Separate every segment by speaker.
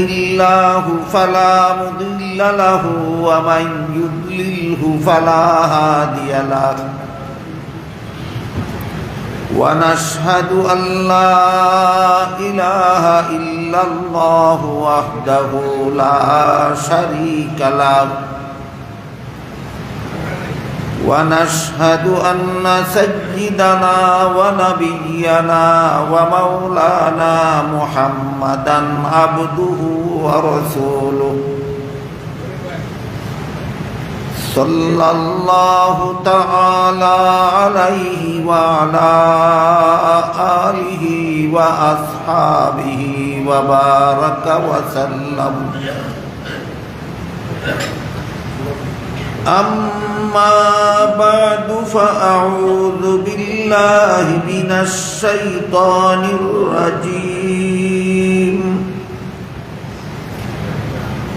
Speaker 1: الله فلا مضل له ومن يضلله فلا هادي له ونشهد أن لا إله إلا الله وحده لا شريك له ونشهد أن سيدنا ونبينا ومولانا محمدا عبده ورسوله صلى الله تعالى عليه وعلى آله وأصحابه وبارك وسلم. أما بعد فأعوذ بالله من الشيطان الرجيم.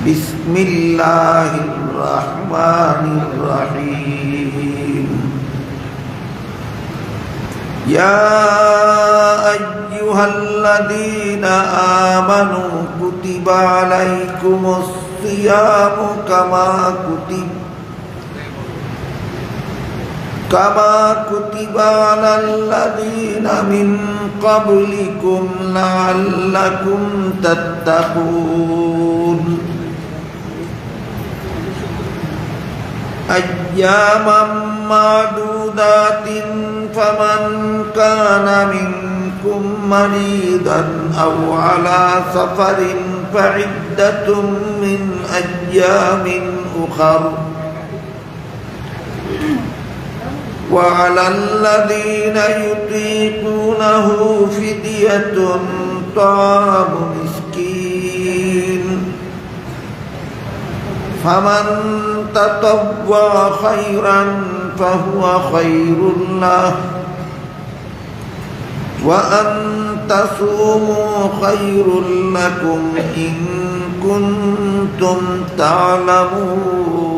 Speaker 1: بسم الله الرحمن الرحيم. يا أيها الذين آمنوا كتب عليكم الصيام كما كتب على الذين من قبلكم لعلكم تتقون. أياما معدودات فمن كان منكم مريضا أو على سفر فعدة من أيام أخر وعلى الذين يطيقونه فدية طعام مسكين فمن تطوع خيرا فهو خير له وأن تصوموا خير لكم إن كنتم تعلمون.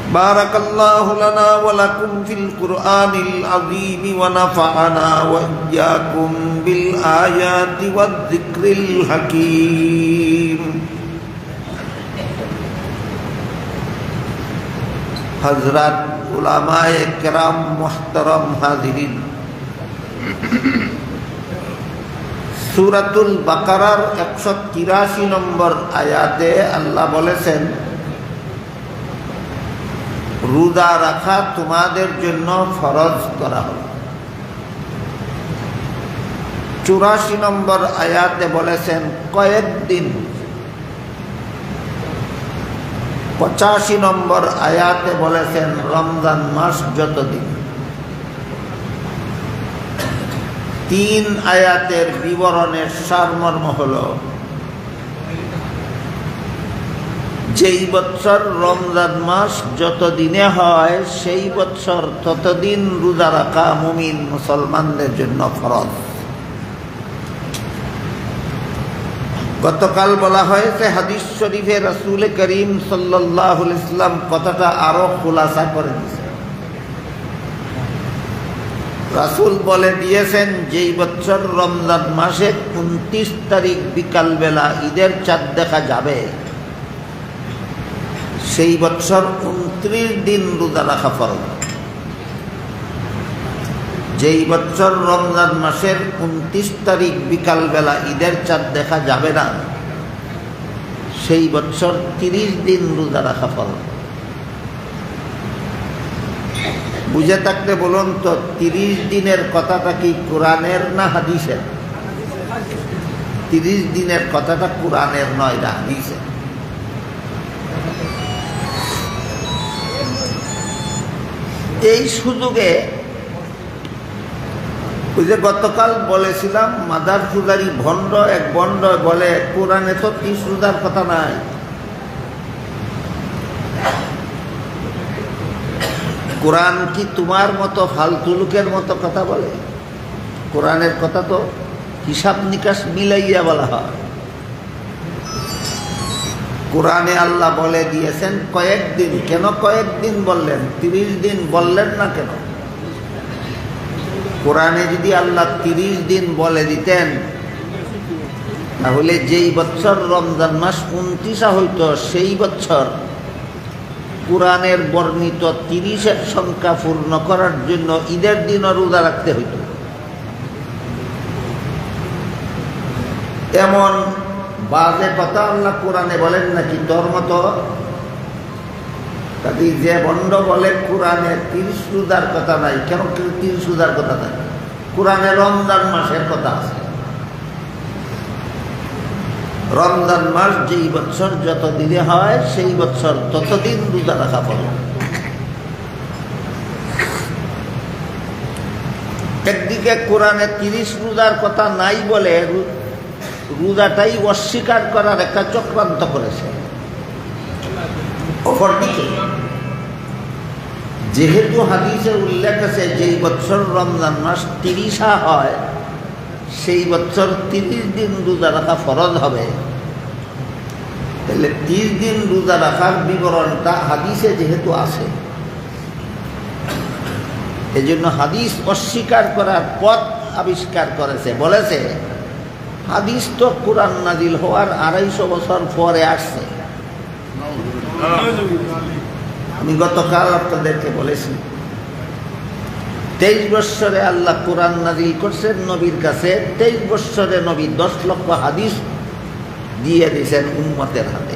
Speaker 1: بارك الله لنا ولكم في القرآن العظيم ونفعنا وإياكم بالآيات والذكر الحكيم. حضرات উলামায়ে কেরাম মুহতারাম হাজিরিন, সূরাতুল বাকারার 183 নম্বর আয়াতে আল্লাহ বলেছেন, রোজা রাখা তোমাদের জন্য ফরজ করা হলো। 84 নম্বর আয়াতে বলেছেন কয়েকদিন। 85 নম্বর আয়াতে বলেছেন রমজান মাস যতদিন। 3 আয়াতের বিবরণের সারমর্ম হলো, যেই বৎসর রমজান মাস যতদিনে হয় সেই বৎসর ততদিন রোজা রাখা মুমিন মুসলমানদের জন্য ফরজ। গতকাল বলা হয়েছে হাদিস শরীফে রাসূল করিম সাল্লাল্লাহু আলাইহি ওয়াসাল্লাম কথাটা আরো খোলাসা করে দিয়েছেন। রাসূল বলে দিয়েছেন, যেই বছর রমজান মাসের 29 তারিখ বিকালবেলা ঈদের চাঁদ দেখা যাবে সেই বছর 29 দিন রোজা রাখা ফরজ। যেই বছর রমজান মাসের 29 তারিখ বিকালবেলা ঈদের চাঁদ দেখা যাবে না সেই বছর 30 দিন রোজা রাখা ফরজ। বুঝে থাকলে বলুন তো, 30 দিনের কথাটা কি কোরআনের না হাদিসের? 30 দিনের কথাটা কোরআনের নয়, না হাদিসের। এই সুযোগে ওই যে গতকাল বলেছিলাম মাদার পূজারি ভণ্ড এক ভণ্ড বলে কোরআনে তো 30 রোজার কথা নাই। কোরআন কি তোমার মতো ফালতু লোকের মতো কথা বলে? কোরআনের কথা তো হিসাব নিকাশ মিলাইয়া বলা হয়। কোরআনে আল্লাহ বলে দিয়েছেন কয়েকদিন। কেন কয়েকদিন বললেন? 30 দিন বললেন না কেন? কোরআনে যদি আল্লাহ 30 দিন বলে দিতেন, তাহলে যেই বছর রমজান মাস 29 হইতো, সেই বছর কোরআনের বর্ণিত 30-এর সংখ্যা পূর্ণ করার জন্য ঈদের দিনও রোজা রাখতে হইত। এমন বাজে কথা আল্লাহ কোরআনে বলেন নাকি? তোর মতো যে বন্ড বলে কোরআনে 30 রোজার কথা নাই, কেন 30 রোজার কথা নাই? কোরআনে রমজান মাসের কথা আছে। রমজান মাস যেই বছর যত দিনে হয়, সেই বছর ততদিন রোজা রাখা পড়ে। একদিকে কোরআনে 30 রোজার কথা নাই বলে রোজাটাই অস্বীকার করার একটা চক্রান্ত করেছে। অপরদিকে যেহেতু হাদিসে উল্লেখ আছে যেই বছর রমজান মাস 30 হয়, সেই বছর 30 দিন রোজা রাখা ফরজ হবে। তাহলে 30 দিন রোজা রাখার বিবরণটা হাদিসে যেহেতু আছে, এই জন্য হাদিস অস্বীকার করার পথ আবিষ্কার করেছে। বলেছে হাদিস তো কোরআন নাজিল হওয়ার 250 বছর পরে আসছে। আমি গতকাল আপনাদেরকে বলেছি 23 বৎসরে আল্লাহ কোরআন নাজিল করছেন নবীর কাছে। 23 বৎসরে নবী 10 লক্ষ হাদিস দিয়ে দিয়েছেন উম্মতের হাতে।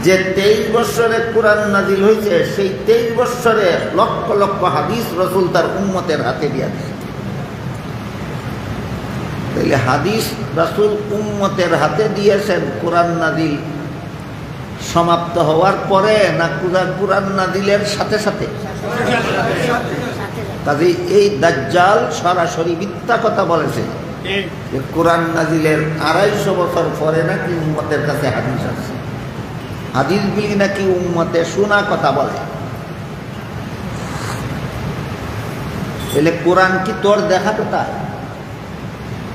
Speaker 1: যে 23 বৎসরে কোরআন নাজিল হয়েছে, সেই 23 বৎসরে লক্ষ লক্ষ হাদিস রসুল তার উম্মতের হাতে দিয়ে দিয়েছেন। তাহলে হাদিস রসুল উম্মতের হাতে দিয়েছেন কোরআন নাজিল সমাপ্ত হওয়ার পরে না কোরআন নাজিলের সাথে সাথে? কাজেই এই দাজ্জাল সরাসরি মিথ্যা কথা বলেছে যে কোরআন নাজিলের 250 বছর পরে নাকি উম্মতের কাছে হাদিস আছে। হাদিসগুলি নাকি উম্মতে শোনা কথা বলে। তাহলে কোরআন কি তোর দেখা কথা?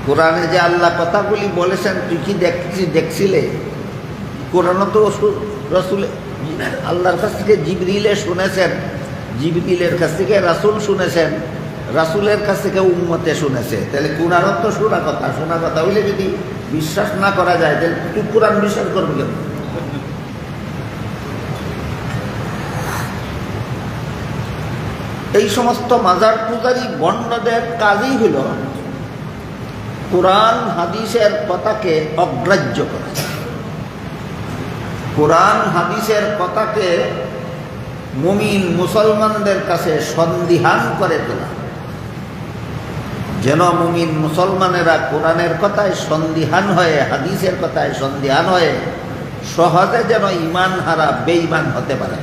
Speaker 1: কোরআনে যে আল্লাহ কথাগুলি বলেছেন তুই কি দেখছিলে? কোরআন তো রসুল আল্লাহর কাছ থেকে জিবরিলে শুনেছেন, জিবরিলের কাছ থেকে রাসূল শুনেছেন, রাসূলের কাছ থেকে উম্মতে শুনেছে। তাহলে কোরআন তো শোনা কথা হইলে যদি বিশ্বাস না করা যায়, তাহলে তুই কোরআন বিশ্বাস করবি কেন? এই সমস্ত মাজার পূজারী বন্ডদের কাজই হল কোরআন হাদিসের কথাকে অগ্রাহ্য করা, কোরআন হাদিসের কথাকে মুমিন মুসলমানদের কাছে সন্দিহান করে তোলা, যেন মুমিন মুসলমানেরা কোরআনের কথায় সন্দিহান হয়ে, হাদিসের কথায় সন্দিহান হয়ে সহজে যেন ঈমান হারা বেঈমান হতে পারে।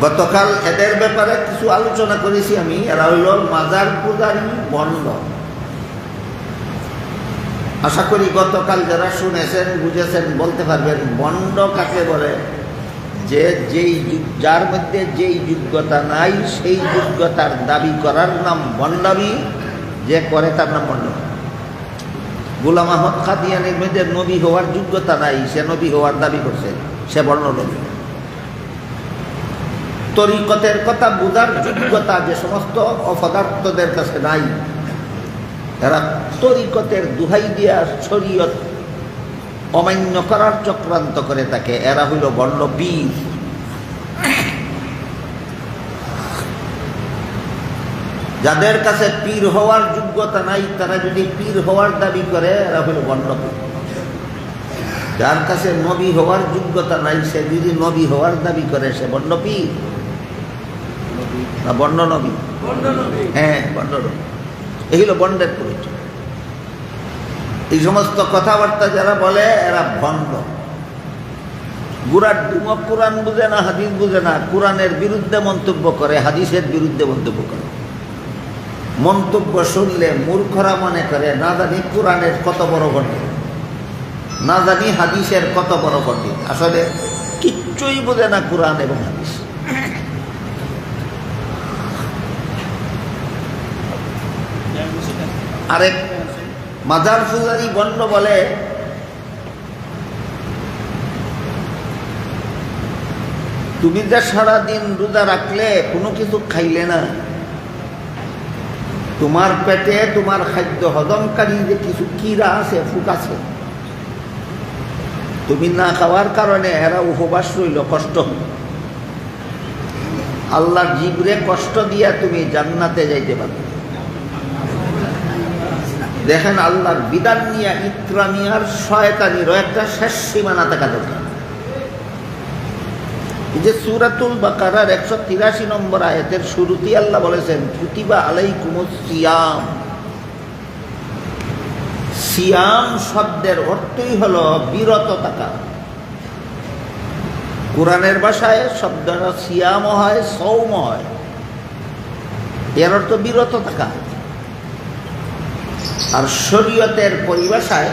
Speaker 1: গতকাল এদের ব্যাপারে কিছু আলোচনা করেছি আমি। এরা হইল মাজার পূজারী বন্ড। আশা করি গতকাল যারা শুনেছেন বুঝেছেন বলতে পারবেন বন্ড কাকে বলে। যে যার মধ্যে যেই যোগ্যতা নাই সেই যোগ্যতার দাবি করার নাম বন্ডামি, যে করে তার নাম বন্ড। গোলাম আহমদ কাদিয়ানীর মধ্যে নবী হওয়ার যোগ্যতা নাই, সে নবী হওয়ার দাবি করছে, সে বন্ড নবী। তরিকতের কথা বোঝার যোগ্যতা যে সমস্ত অপদার্থদের কাছে নাই, এরা তরিকতের দুহাই দিয়া শরীয়ত অমান্য করার চক্রান্ত করে থাকে। এরা হইল বন্ড পীর। যাদের কাছে পীর হওয়ার যোগ্যতা নাই, তারা যদি পীর হওয়ার দাবি করে, এরা হইল বন্ড পীর। যার কাছে নবী হওয়ার যোগ্যতা নাই, সে যদি নবী হওয়ার দাবি করে, সে বন্ড পীর না বন্ড নবী? হ্যাঁ, বন্ড নবী। এই হলো বন্ডের পরিচয়। এই সমস্ত কথাবার্তা যারা বলে এরা ভণ্ড। গুড়ার ডুমক কোরআন বুঝে না, হাদিস বুঝে না, কোরআনের বিরুদ্ধে মন্তব্য করে, হাদিসের বিরুদ্ধে মন্তব্য করে। মন্তব্য শুনলে মূর্খরা মনে করে না জানি কোরআনের কত বড় পণ্ডিত, না জানি হাদিসের কত বড় পণ্ডিত। আসলে কিচ্ছুই বোঝে না কোরআন এবং হাদিস। আরেক মাজার পূজারী বন্ড বলে তুমি যে সারাদিন রোজা রাখলে কোনো কিছু খাইলে না, তোমার পেটে তোমার খাদ্য হজমকারী যে কিছু কীড়া আছে, ফুক আছে, তুমি না খাওয়ার কারণে এরা উপবাস রইল, কষ্ট। আল্লাহর জিবরে কষ্ট দিয়া তুমি জান্নাতে যাইতে পারবে। দেখেন, আল্লাহর বিধান নিয়ে ইকরামিয়ার শয়তানিরও একটা শেষ সীমানা থাকা দরকার। এই যে সূরাতুল বাকারার 183 নম্বর আয়াতের শুরুতেই আল্লাহ বলেছেন, কুতিবা আলাইকুমুস সিয়াম। সিয়াম শব্দের অর্থই হলো বিরত থাকা। কোরআনের ভাষায় শব্দটা সিয়ামও হয়, সৌম হয়। এর অর্থ বিরত থাকা। আর শরীয়তের পরিভাষায়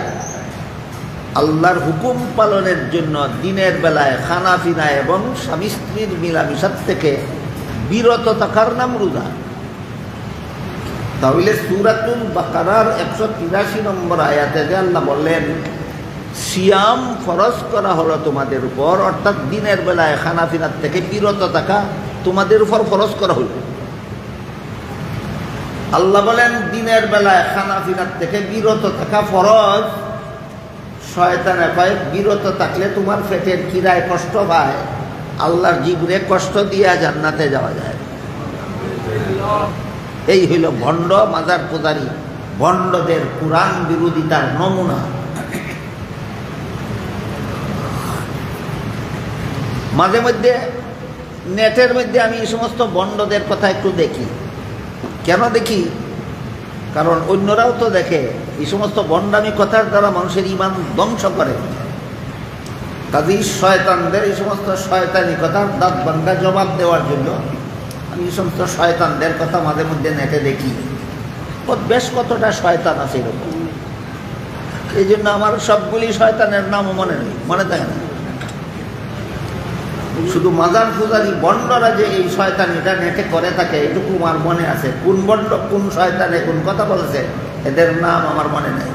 Speaker 1: আল্লাহর হুকুম পালনের জন্য দিনের বেলায় খানা পিনা এবং স্বামী স্ত্রীর মিলামিশার থেকে বিরত থাকার নাম রোজা। তাহলে সূরাতুল বাকারার 183 নম্বর আয়াতে যে আল্লাহ বললেন সিয়াম ফরজ করা হলো তোমাদের উপর, অর্থাৎ দিনের বেলায় খানা পিনার থেকে বিরত থাকা তোমাদের উপর ফরজ করা হলো। আল্লাহ বলেন দিনের বেলায় খানা পিনার থেকে বিরত থাকা ফরজ। শয়তানে পায় বিরত থাকলে তোমার পেটের কিরায় কষ্ট পায়, আল্লাহর জিবরে কষ্ট দিয়া জান্নাতে যাওয়া যায়। এই হইল ভণ্ড মাজার পূজারী, ভণ্ডদের কোরআন বিরোধিতার নমুনা। মাঝে মধ্যে নেটের মধ্যে আমি এই সমস্ত ভণ্ডদের কথা একটু দেখি। কেন দেখি? কারণ অন্যরাও তো দেখে। এই সমস্ত ভণ্ডামি কথার দ্বারা মানুষের ঈমান ধ্বংস করে। কাজেই শয়তানদের এই সমস্ত শয়তানি কথার দাঁত ভাঙা জবাব দেওয়ার জন্য আমি এই সমস্ত শয়তানদের কথা মাঝে মধ্যে নেটে দেখি। বেশ কতটা শয়তান আছে এরকম। এই জন্য আমার সবগুলি শয়তানের নামও মনে থাকে না। শুধু মাজার পূজারী বন্ডরা যে এই শয়তানিটা নেটে করে থাকে এটুকু আমার মনে আছে। কোন বন্ড, কোন শয়তানে কোন কথা বলেছে এদের নাম আমার মনে নেই।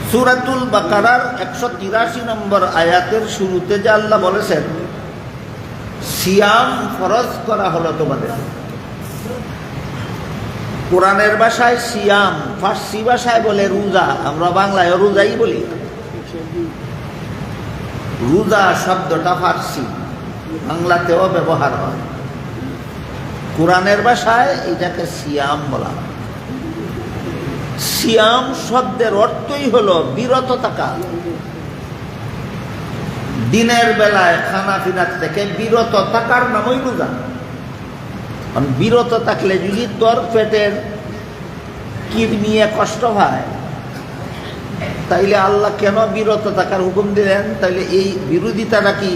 Speaker 1: সূরাতুল বাকারার 183 নম্বর আয়াতের শুরুতে যে আল্লাহ বলেছেন সিয়াম ফরজ করা হলো তোমাদের। কোরআনের ভাষায় সিয়াম, ফার্সি ভাষায় বলে রোজা, আমরা বাংলায় রোজাই বলি। রোজা শব্দটা ফার্সি, বাংলাতেও ব্যবহার হয়। কোরআনের ভাষায় এটাকে সিয়াম বলা হয়। সিয়াম শব্দের অর্থই হলো বিরত থাকা। দিনের বেলায় খানা পিনার থেকে বিরত থাকার নামই রোজা। বিরত থাকলে যদি তোর পেটের কির নিয়ে কষ্ট হয়, তাইলে আল্লাহ কেন বিরত থাকার হুকুম দিলেন? তাইলে এই বিরোধিতাটা কি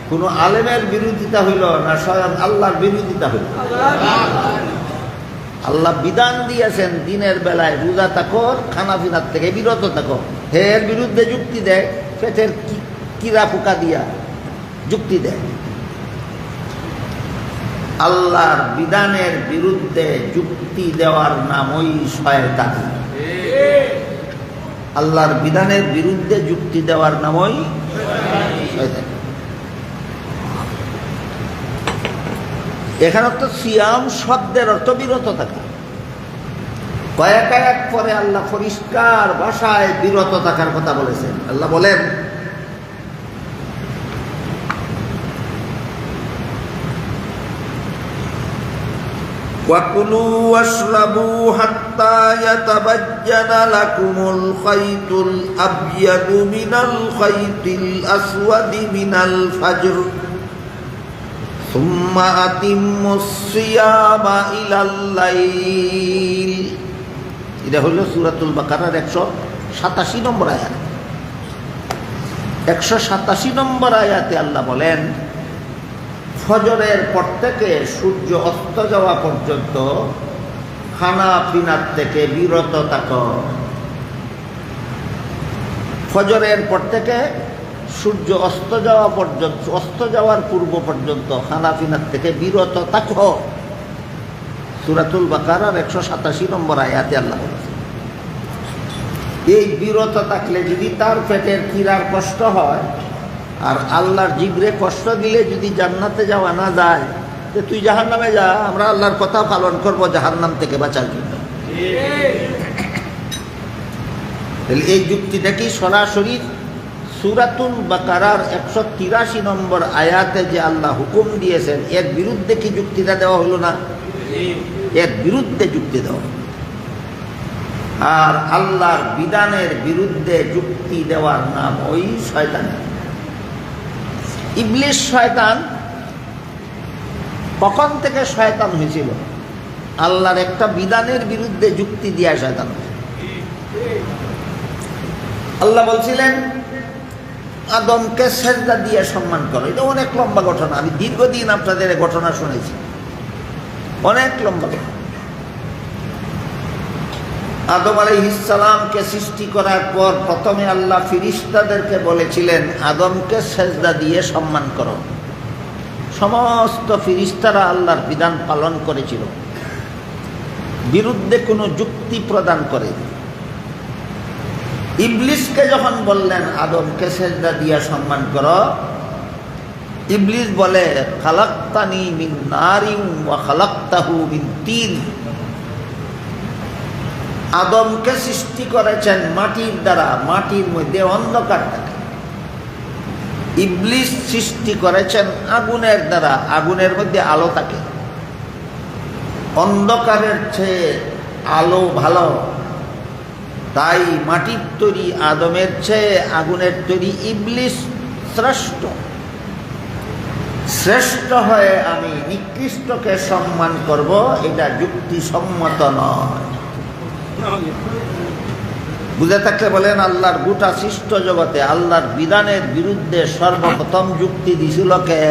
Speaker 1: কোনো আলেমের বিরোধিতা হইল না স্বয়ং আল্লাহর বিরোধিতা হইল? আল্লাহ বিধান দিয়েছেন দিনের বেলায় রোজা থাকো, খানা পিনার থেকে বিরত থাকো। এর বিরুদ্ধে যুক্তি দেয়, পেটের কিরা পোকা দিয়া যুক্তি দেয়। আল্লাহর বিধানের বিরুদ্ধে যুক্তি দেওয়ার নামই শয়তানি। আল্লাহর বিধানের বিরুদ্ধে যুক্তি দেওয়ার নামই শয়তানি। এখানে তো সিয়াম শব্দের অর্থ বিরত থাকা। কয়েক আয়াত পরে আল্লাহ পরিষ্কার ভাষায় বিরত থাকার কথা বলেছেন। আল্লাহ বলেন وَكُلُوا وَاشْرَبُوا حَتَّى يَتَبَيَّنَ لَكُمُ الْخَيْطُ الْأَبْيَضُ مِنَ الْخَيْطِ الْأَسْوَدِ مِنَ الْفَجْرِ ثُمَّ أَتِمُّوا الصِّيَامَ إِلَى اللَّيْلِ। এটা হলো সূরাতুল বাকারার 187 নম্বর আয়াত। 187 নম্বর আয়াতে আল্লাহ বলেন ফজরের পর থেকে সূর্য অস্ত যাওয়া পর্যন্ত খানা পিনার থেকে বিরত থাকো। ফজরের পর থেকে সূর্য অস্ত যাওয়া পর্যন্ত, অস্ত যাওয়ার পূর্ব পর্যন্ত খানা পিনার থেকে বিরত থাকো। সূরাতুল বাকারার 187 নম্বর আয়াতে আল্লাহ বলেছেন। এই বিরত থাকলে যদি তার পেটের কিরার কষ্ট হয় আর আল্লাহর জিবরে কষ্ট দিলে যদি জান্নাতে যাওয়া না যায়, তো তুই জাহান্নামে যা, আমরা আল্লাহর কথা পালন করবো জাহান্নাম থেকে বাঁচার জন্য। এই যুক্তিটা কি সরাসরি সূরাতুল বাকারার 183 নম্বর আয়াতে যে আল্লাহ হুকুম দিয়েছেন এর বিরুদ্ধে কি যুক্তিটা দেওয়া হলো না? এর বিরুদ্ধে যুক্তি দেওয়া। আর আল্লাহর বিধানের বিরুদ্ধে যুক্তি দেওয়ার নাম ওই শয়তান। ইবলিস শয়তান কখন থেকে শয়তান হয়েছিল? আল্লাহর একটা বিধানের বিরুদ্ধে যুক্তি দিয়া শয়তান। আল্লাহ বলছিলেন আদমকে সেজদা দিয়ে সম্মান করো। এটা অনেক লম্বা ঘটনা, আমি দীর্ঘদিন আপনাদের ঘটনা শুনেছি, অনেক লম্বা ঘটনা। আদম আলাইহিস সালামকে সৃষ্টি করার পর প্রথমে আল্লাহ ফিরিস্তাদেরকে বলেছিলেন আদমকে সেজদা দিয়ে সম্মান করো। সমস্ত ফিরিস্তারা আল্লাহর বিধান পালন করেছিল, বিরুদ্ধে কোনো যুক্তি প্রদান করে। ইবলিসকে যখন বললেন আদমকে সেজদা দিয়ে সম্মান করো, ইবলিস বলে খালাকতানি মিন নারিন ওয়া খালাকতাহু মিন তিন। আদমকে সৃষ্টি করেছেন মাটির দ্বারা, মাটির মধ্যে অন্ধকার থাকে। ইবলিস সৃষ্টি করেছেন আগুনের দ্বারা, আগুনের মধ্যে আলো থাকে। অন্ধকারের চেয়ে আলো ভালো, তাই মাটির তৈরি আদমের চেয়ে আগুনের তৈরি ইবলিস শ্রেষ্ঠ। শ্রেষ্ঠ হয়ে আমি নিকৃষ্টকে সম্মান করব, এটা যুক্তিসম্মত নয়। বুঝে থাকলে বলেন আল্লাহর গোটা সৃষ্ট জগতে আল্লাহর বিধানের বিরুদ্ধে সর্বপ্রথম যুক্তি দিছিল কে?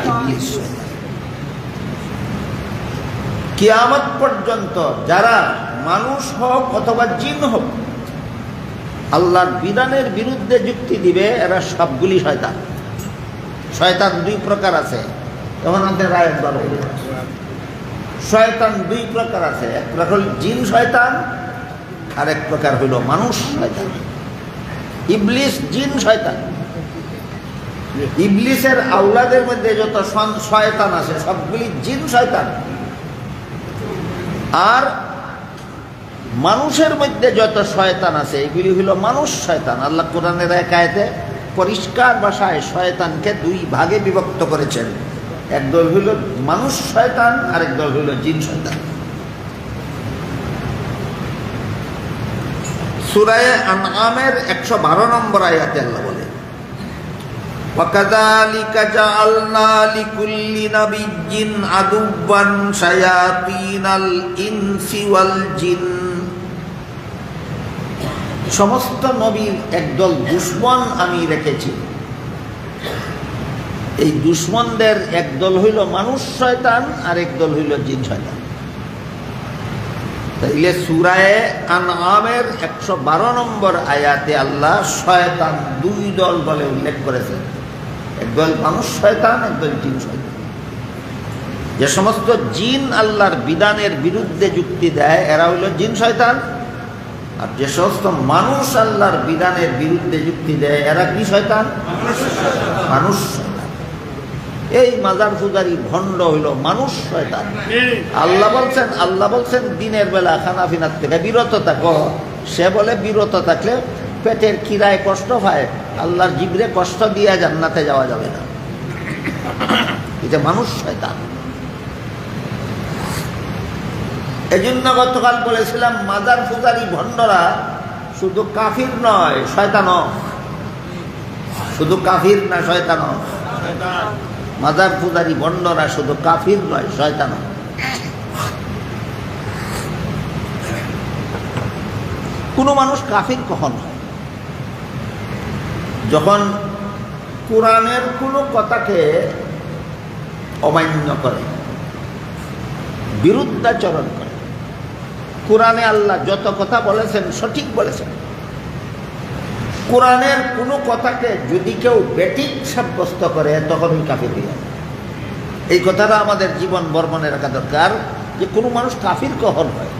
Speaker 1: ইবলিস। কিয়ামত পর্যন্ত যারা মানুষ হোক অথবা জিন হোক আল্লাহর বিধানের বিরুদ্ধে যুক্তি দিবে, এরা সবগুলি শয়তান। শয়তান দুই প্রকার আছে, তখন আমাদের রায় বলা হইল। শয়তান দুই প্রকার আছে, এক প্রকার হল জিন শয়তান, আর এক প্রকার হইল মানুষ শয়তান। ইবলিস জিন শয়তান। ইবলিসের আওলাদের মধ্যে যত শয়তান আছে সবগুলি জিন শয়তান। আর মানুষের মধ্যে যত শয়তান আছে এগুলি হইল মানুষ শয়তান। আল্লাহ কোরআনের এক আয়াতে পরিষ্কার ভাষায় শয়তানকে দুই ভাগে বিভক্ত করেছেন। একদল হইল মানুষ শয়তান, আরেক দল হইল জিন শয়তান। সূরা আনআমের 112 নম্বর আয়াতে আল্লাহ বলে ওয়াকাযালিকা জাআলনা লিকুল্লি নাবিয়্যিন আদুওয়ান শায়াতিনাল ইনসি ওয়াল জিন। সমস্ত নবীর একদল দুশমন আমি রেখেছি। এই দুশমনদের একদল হইল মানুষ শয়তান, আর একদল হইল জিন শয়তান। তাইলে সূরা আনআমের 112 নম্বর আয়াতে আল্লাহ শয়তান দুই দল বলে উল্লেখ করেছেন, একদল মানুষ শয়তান, একদল জিন শয়তান। যে সমস্ত জিন আল্লাহর বিধানের বিরুদ্ধে যুক্তি দেয় এরা হইল জিন শয়তান, আর যে সমস্ত মানুষ আল্লাহর বিধানের বিরুদ্ধে যুক্তি দেয় এরা কি শয়তান? মানুষ শয়তান। এই মাজার পূজারি ভণ্ড হইল মানুষ শয়তান। আল্লাহ বলছেন দিনের বেলা খানাফিনার থেকে বিরত থাকো, সে বলে বিরত থাকলে পেটের কিরায় কষ্ট পায়, আল্লাহর জিবরে কষ্ট দিয়ে জান্নাতে যাওয়া যাবে না। এটা মানুষ শয়তান। এই জন্য গতকাল বলেছিলাম মাজার পূজারি ভণ্ডরা শুধু কাফির নয় শয়তানও। শুধু কাফির না শয়তানও। মাজার পূজারি ভণ্ডরা শুধু কাফির নয় শয়তানও। কোনো মানুষ কাফির কখন হয়? যখন কোরআনের কোনো কথাকে অমান্য করে, বিরুদ্ধাচরণ করে। কোরআনে আল্লাহ যত কথা বলেছেন সঠিক বলেছেন, কোরআনের কোনো কথাকে যদি কেউ ব্যাটিক সাব্যস্ত করে তখন ওই কাফির হয়ে যায়। এই কথাটা আমাদের জীবন বর্মনে রাখা দরকার যে কোনো মানুষ কাফির কখন হয়?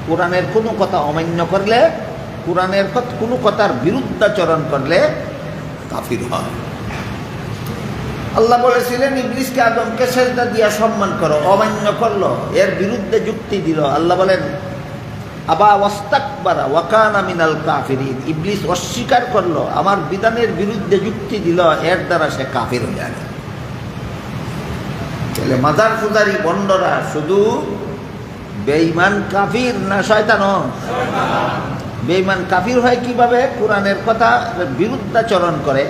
Speaker 1: কোরআনের কোনো কথা অমান্য করলে কোরআনের কোনো কথার বিরুদ্ধাচরণ করলে কাফির হয়। আল্লাহ বলেছিলেন ইবলিসকে আদমকে সেজদা দিয়া সম্মান করো, অমান্য করলো, এর বিরুদ্ধে যুক্তি দিল। আল্লাহ বলেন আবা ওয়াস্তাকবারা ওয়া কানা মিনাল কাফিরিন, ইবলিস অস্বীকার করলো, আমার বিধানের বিরুদ্ধে যুক্তি দিল, এর দ্বারা সে কাফির হয়ে যায়। তাহলে মাজার পূজারি বন্ডরা শুধু বেঈমান কাফির না শয়তান? বেঈমান কাফির হয় কিভাবে? কোরআনের কথা বিরুদ্ধাচরণ করে।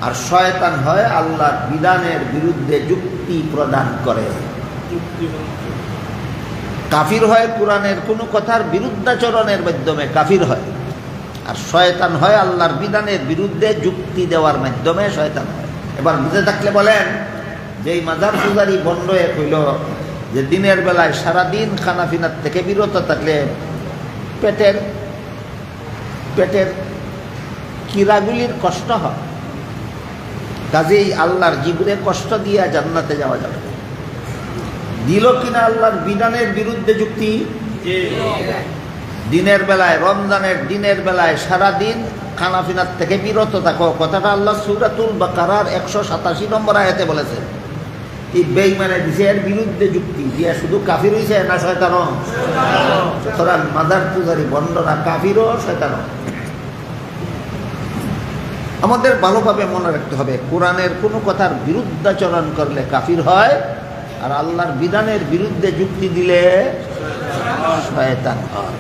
Speaker 1: আর শয়তান হয় আল্লাহর বিধানের বিরুদ্ধে যুক্তি প্রদান করে। কাফির হয় কোরআনের কোনো কথার বিরুদ্ধাচরণের মাধ্যমে কাফির হয়, আর শয়তান হয় আল্লাহর বিধানের বিরুদ্ধে যুক্তি দেওয়ার মাধ্যমে শয়তান হয়। এবার বুঝে থাকলে বলেন যে এই মাজার পূজারি বন্ড হইল যে দিনের বেলায় সারাদিন খানাফিনার থেকে বিরত থাকলে পেটের কিরাগুলির কষ্ট হয়, কাজেই আল্লাহর জিবরে কষ্ট দিয়ে জান্নাতে যাওয়া যাবে। দিল কিনা আল্লাহর বিধানের বিরুদ্ধে যুক্তি? দিনের বেলায়, রমজানের দিনের বেলায় সারাদিন খানাফিনার থেকে বিরত থাকো, কথাটা আল্লাহ সূরাতুল বাকারার 187 নম্বর আয়াতে বলেছেন। এই বেঈমানে দিছে এর বিরুদ্ধে যুক্তি দিয়া শুধু কাফির হইছে না শয়তানও? সুতরাং মাজার পূজারি বন্ডরা কাফিরও শয়তানও। আমাদের ভালোভাবে মনে রাখতে হবে কোরআনের কোনো কথার বিরুদ্ধাচরণ করলে কাফির হয়, আর আল্লাহর বিধানের বিরুদ্ধে যুক্তি দিলে শয়তান হয়।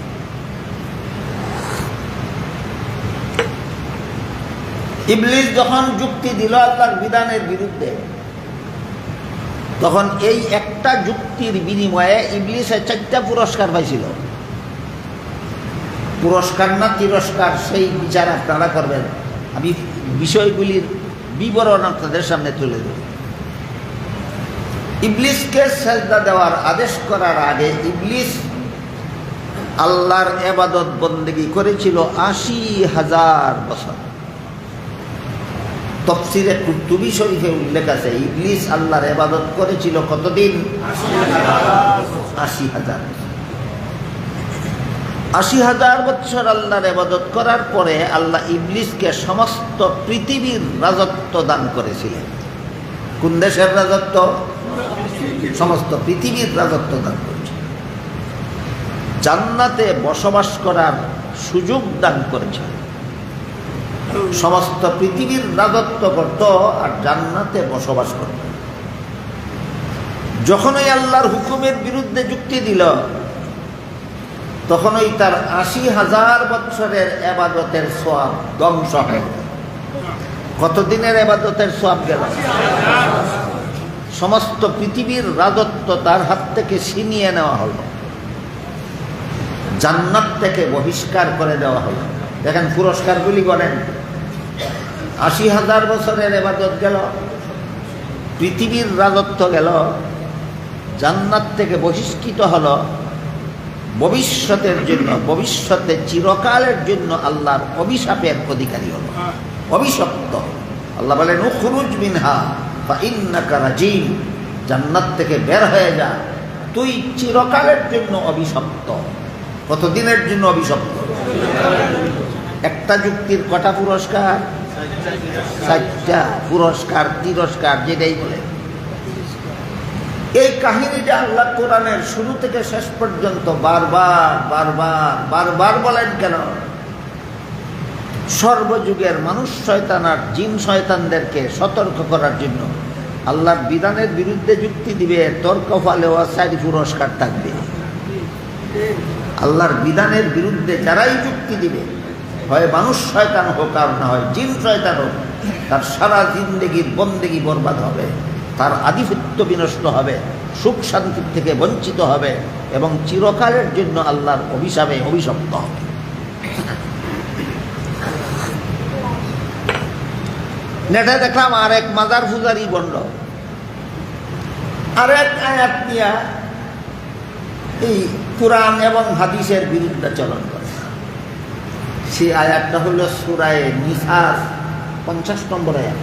Speaker 1: ইবলিস যখন যুক্তি দিল আল্লাহর বিধানের বিরুদ্ধে, তখন এই একটা যুক্তির বিনিময়ে ইবলিসে 4টা পুরস্কার পাইছিল। পুরস্কার না তিরস্কার সেই বিচার আপনারা করবেন, আমি বিষয়গুলির বিবরণ আপনাদের সামনে তুলে দেব। ইবলিসকে সেজদা দেওয়ার আদেশ করার আগে ইবলিস আল্লাহর ইবাদত বন্দেগী করেছিল 80,000 বছর। তাফসীরে কুরতুবী শরীফে উল্লেখ আছে ইবলিস আল্লাহর ইবাদত করেছিল কতদিন? 80,000। 80,000 বছর আল্লাহর ইবাদত করার পরে আল্লাহ ইবলিসকে সমস্ত পৃথিবীর রাজত্ব দান করেছিলেন। কোন দেশের রাজত্ব? সমস্ত পৃথিবীর রাজত্ব দান করেছিলেন। জান্নাতে বসবাস করার সুযোগ দান করেছিলেন। সমস্ত পৃথিবীর রাজত্ব করত আর জান্নাতে বসবাস করত। যখনই আল্লাহর হুকুমের বিরুদ্ধে যুক্তি দিল তখনই তার 80,000 বছরের ইবাদতের সওয়াব ধ্বংস হয়ে গেল। কতদিনের ইবাদতের সওয়াব গেল? সমস্ত পৃথিবীর রাজত্ব তার হাত থেকে ছিনিয়ে নেওয়া হলো, জান্নাত থেকে বহিষ্কার করে দেওয়া হলো। দেখেন পুরস্কারগুলি করেন, 80,000 বছরের ইবাদত গেল, পৃথিবীর রাজত্ব গেল, জান্নাত থেকে বহিষ্কৃত হলো, ভবিষ্যতের জন্য, ভবিষ্যতে চিরকালের জন্য আল্লাহর অভিশাপের অধিকারী হলো, অভিশপ্ত। আল্লাহ বলেন উখরুজ মিনহা ফাইন্নাকা রাজিম, জান্নাত থেকে বের হয়ে যা, তুই চিরকালের জন্য অভিশপ্ত। কতদিনের জন্য অভিশপ্ত? একটা যুক্তির কটা পুরস্কার? 4টা পুরস্কার তিরস্কার যেটাই বলে। এই কাহিনীটা আল্লাহ কোরআনের শুরু থেকে শেষ পর্যন্ত বারবার বারবার বারবার বলেন কেন? সর্বযুগের মানুষ শয়তান আর জিন শয়তানদেরকে সতর্ক করার জন্য। আল্লাহর বিধানের বিরুদ্ধে যুক্তি দিবে, তর্ক ফালেও 4 পুরস্কার থাকবে। আল্লাহর বিধানের বিরুদ্ধে যারাই যুক্তি দিবে, হয় মানুষ শয়তান হোক আর না হয় জিন শয়তান হোক, তার সারা জিন্দেগির বন্দেগি বরবাদ হবে, তার আধিপত্য বিনষ্ট হবে, সুখ শান্তির থেকে বঞ্চিত হবে এবং চিরকালের জন্য আল্লাহর অভিশাপে অভিশপ্ত হবে। নেটে দেখলাম আর এক মাজার পূজারি বন্ড আর এক আয়াত নিয়া এই কুরআন এবং হাদিসের বিরুদ্ধাচরণ করে। সেই আয়াতটা হলো সূরা নিসার 50 নম্বর আয়াত।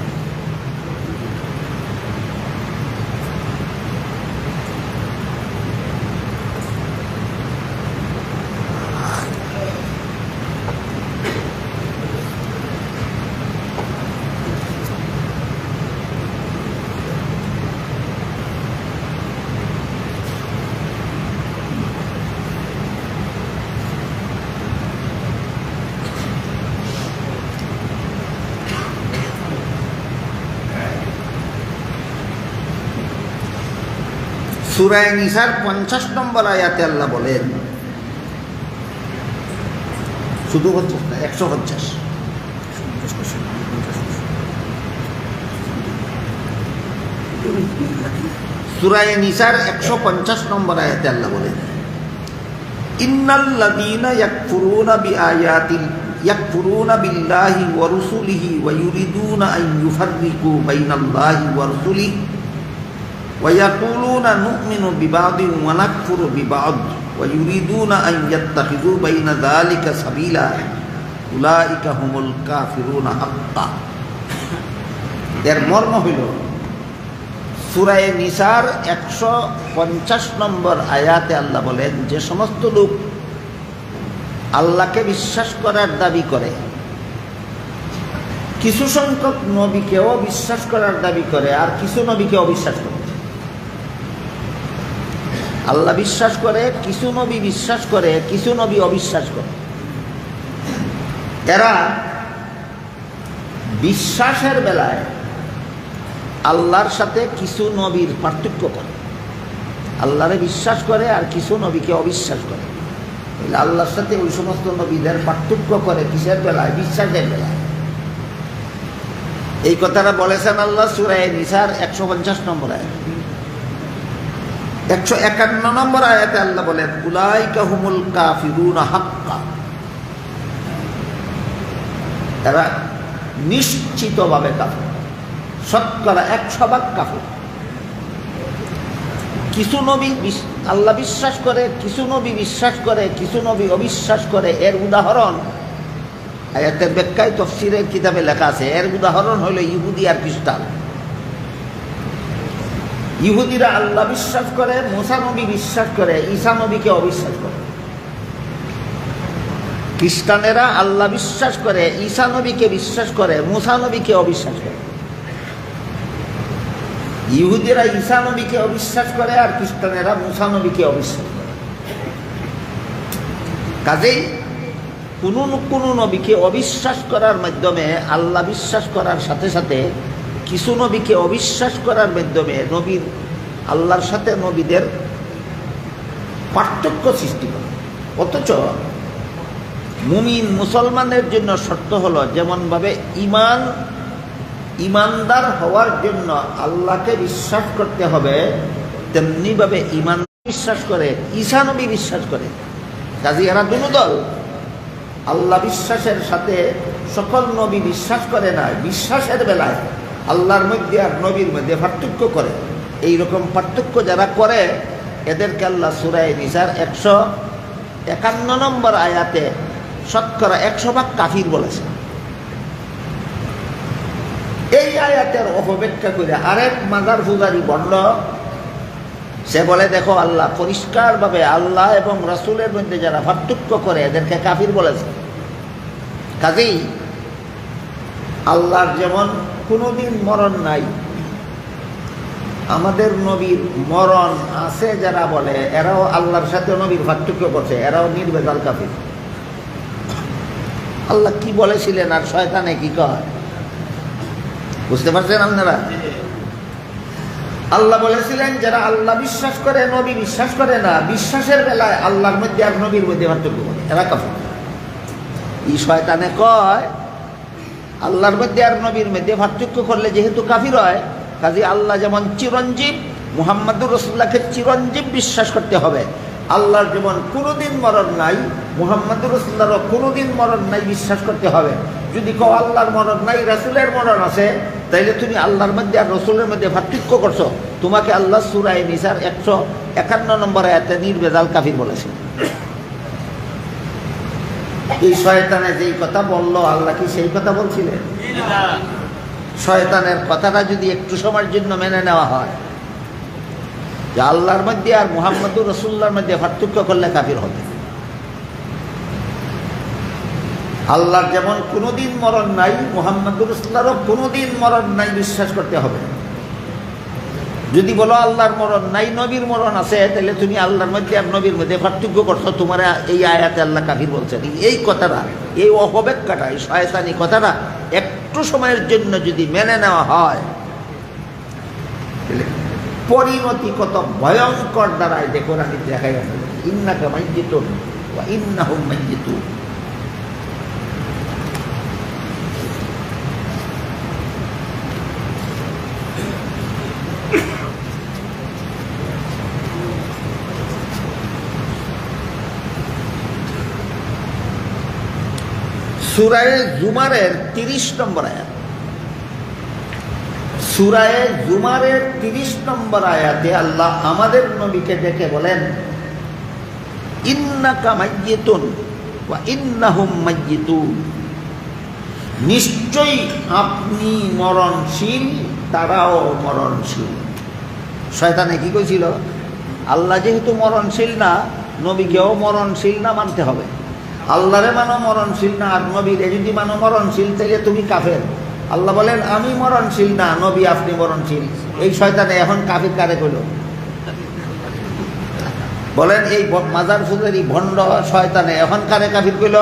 Speaker 1: সূরা নিসার 50 নম্বর আয়াতে আল্লাহ বলেন, শুধু 50 না, 150। সূরা নিসার 150 নম্বর আয়াতে আল্লাহ বলেন, ইন্নাল্লাযীনা ইয়াকফুরুনা বিল্লাহি ওয়া রুসুলিহি ওয়া ইউরিদুনা আন ইউফাররিকু বাইনাল্লাহি ওয়া রুসুলিহি ওয়া ইয়াকুলুনা নু'মিনু বিবাদিন ওয়া নাকফুরু বিবাদ ওয়া ইউরিদুনা আন ইয়াত্তাখিযু বাইনা যালিকা সাবিলা উলাইকা হুমুল কাফিরুনা হাক্কান। এর মর্ম হইল সূরা নিসার 150 নম্বর আয়াতে আল্লাহ বলেন, যে সমস্ত লোক আল্লাহকে বিশ্বাস করার দাবি করে, কিছু সংখ্যক নবীকেও বিশ্বাস করার দাবি করে, আর কিছু নবীকে অবিশ্বাস করে। আল্লাহ বিশ্বাস করে, কিছু নবী বিশ্বাস করে, কিছু নবী অবিশ্বাস করে। এরা বিশ্বাসের বেলায় আল্লাহর সাথে কিছু নবীর পার্থক্য করে, আল্লাহরে বিশ্বাস করে আর কিছু নবীকে অবিশ্বাস করে। আল্লাহর সাথে ওই সমস্ত নবীদের পার্থক্য করে কিসের বেলায়? বিশ্বাসের বেলায়। এই কথাটা বলেছেন আল্লাহ সূরা নিসার 150 নম্বর আয়াত। 151 নম্বর আয়াতে আল্লাহ বলেন, উলাইকা হুমুল কাফিরুনা হাক্কান। এরা নিশ্চিতভাবে কাফির, শতকরা 100% কাফির। কিছু নবী আল্লাহ বিশ্বাস করে, কিছু নবী বিশ্বাস করে, কিছু নবী অবিশ্বাস করে। এর উদাহরণ আয়াতের ব্যাখ্যায় তাফসীরের কিতাবে লেখা আছে। এর উদাহরণ হলো ইহুদি আর খ্রিস্টান। ইহুদিরা আল্লাহ বিশ্বাস করে, মুসা নবী বিশ্বাস করে, ঈসা নবীকে অবিশ্বাস করে। খ্রিস্টানেরা আল্লাহ বিশ্বাস করে, ঈসা নবীকে বিশ্বাস করে, মুসা নবীকে অবিশ্বাস করে। ইহুদিরা ঈসা নবীকে অবিশ্বাস করে আর খ্রিস্টানেরা মুসা নবীকে অবিশ্বাস করে। কাজেই কোনো নবীকে অবিশ্বাস করার মাধ্যমে আল্লাহ বিশ্বাস করার সাথে সাথে কিছু নবীকে অবিশ্বাস করার মাধ্যমে নবীর আল্লাহর সাথে নবীদের পার্থক্য সৃষ্টি করে। অথচ মুমিন মুসলমানের জন্য শর্ত হলো, যেমনভাবে ইমানদার হওয়ার জন্য আল্লাহকে বিশ্বাস করতে হবে, তেমনিভাবে ইমান বিশ্বাস করে, ঈসা নবী বিশ্বাস করে। কাজে এরা দুটো দল। আল্লাহ বিশ্বাসের সাথে সকল নবী বিশ্বাস করে না। বিশ্বাসের বেলায় আল্লাহর মধ্যে আর নবীর মধ্যে পার্থক্য করে। এই রকম পার্থক্য যারা করে এদেরকে আল্লাহ সূরা নিসার 151 নম্বর আয়াতে শতকরা 100% কাফির বলেছে। এই আয়াতের অপব্যাখ্যা করে আরেক মাজার পূজারী বলল, সে বলে, দেখো আল্লাহ পরিষ্কারভাবে আল্লাহ এবং রাসূলের মধ্যে যারা পার্থক্য করে এদেরকে কাফির বলেছে। কাজেই আল্লাহর যেমন কোনোদিন মরণ নাই, আমাদের নবীর মরণ আছে যারা বলে, এরাও আল্লাহর সাথে নবীর পার্থক্য করছে, এরাও নির্ভেজাল কাফির। আল্লাহ কি বলেছিলেন আর শয়তানে কি কয়, বুঝতে পারছেন আপনারা? আল্লাহ বলেছিলেন যারা আল্লাহ বিশ্বাস করে, নবী বিশ্বাস করে না, বিশ্বাসের বেলায় আল্লাহর মধ্যে আর নবীর মধ্যে পার্থক্য করে, এরা কাফির। এই শয়তানে কয় আল্লাহর মধ্যে আর নবীর মধ্যে পার্থক্য করলে যেহেতু কাফির হয়, কাজে আল্লাহ যেমন চিরঞ্জীব, মুহাম্মদুর রাসূলুল্লাহকে চিরঞ্জীব বিশ্বাস করতে হবে। আল্লাহর যেমন কোনোদিন মরণ নাই, মুহাম্মদুর রাসূলুল্লাহরও কোনোদিন মরণ নাই বিশ্বাস করতে হবে। যদি কেউ আল্লাহর মরণ নাই, রাসূলের মরণ আছে, তাইলে তুমি আল্লাহর মধ্যে আর রাসূলের মধ্যে পার্থক্য করছো। তোমাকে আল্লাহ সূরা নিসার 151 নম্বর আয়াতে নির্ভেজাল কাফির বলেছে। এই শয়তানে যেই কথা বলল, আল্লাহ কি সেই কথা বলছিলেন? শয়তানের কথাটা যদি একটু সময়ের জন্য মেনে নেওয়া হয় যে আল্লাহর মধ্যে আর মুহাম্মদুর রাসূলুল্লাহর মধ্যে পার্থক্য করলে কাফির হবে। আল্লাহর যেমন কোনোদিন মরণ নাই, মুহাম্মদুর রাসূলুল্লাহরও কোনোদিন মরণ নাই বিশ্বাস করতে হবে। যদি বলো আল্লাহর মরণ নাই, নবীর মরণ আছে, তাহলে তুমি আল্লাহর মধ্যে আর নবীর মধ্যে পার্থক্য করছো, তোমার এই আয়াতে আল্লাহ কাফির বলছেন। এই কথাটা, এই অপব্যাখ্যাটা, এই শয়তানি কথাটা একটু সময়ের জন্য যদি মেনে নেওয়া হয়, পরিণতি কত ভয়ঙ্কর দাঁড়ায় যে কোরআন দেখা গেছে, ইন্নাকা মাইয়িতুন ওয়া ইন্নাহুম মাইয়িতুন। সূরা জুমারের 30 নম্বর আয়াত, সূরা জুমারের 30 নম্বর আয়াতে আল্লাহ আমাদের নবীকে ডেকে বলেন, ইন্নাকা মাইয়িতুন ওয়া ইন্নাহুম মাইয়িতুন, নিশ্চয়ই আপনি মরণশীল, তারাও মরণশীল। শয়তানে কি কইছিল? আল্লাহ যেহেতু মরণশীল না, নবীকেও মরণশীল না মানতে হবে। আল্লাহরে মানো মরণশীল না, আর নবীরে যদি মানো মরণশীল, তাহলে তুমি কাফের। আল্লাহ বলেন আমি মরণশীল না, নবী আপনি মরণশীল। এই শয়তানে এখন কাফির কারে কইল? বলেন এই মাজার ফুলেরই ভণ্ড শয়তানে এখন কারে কাফির কইল?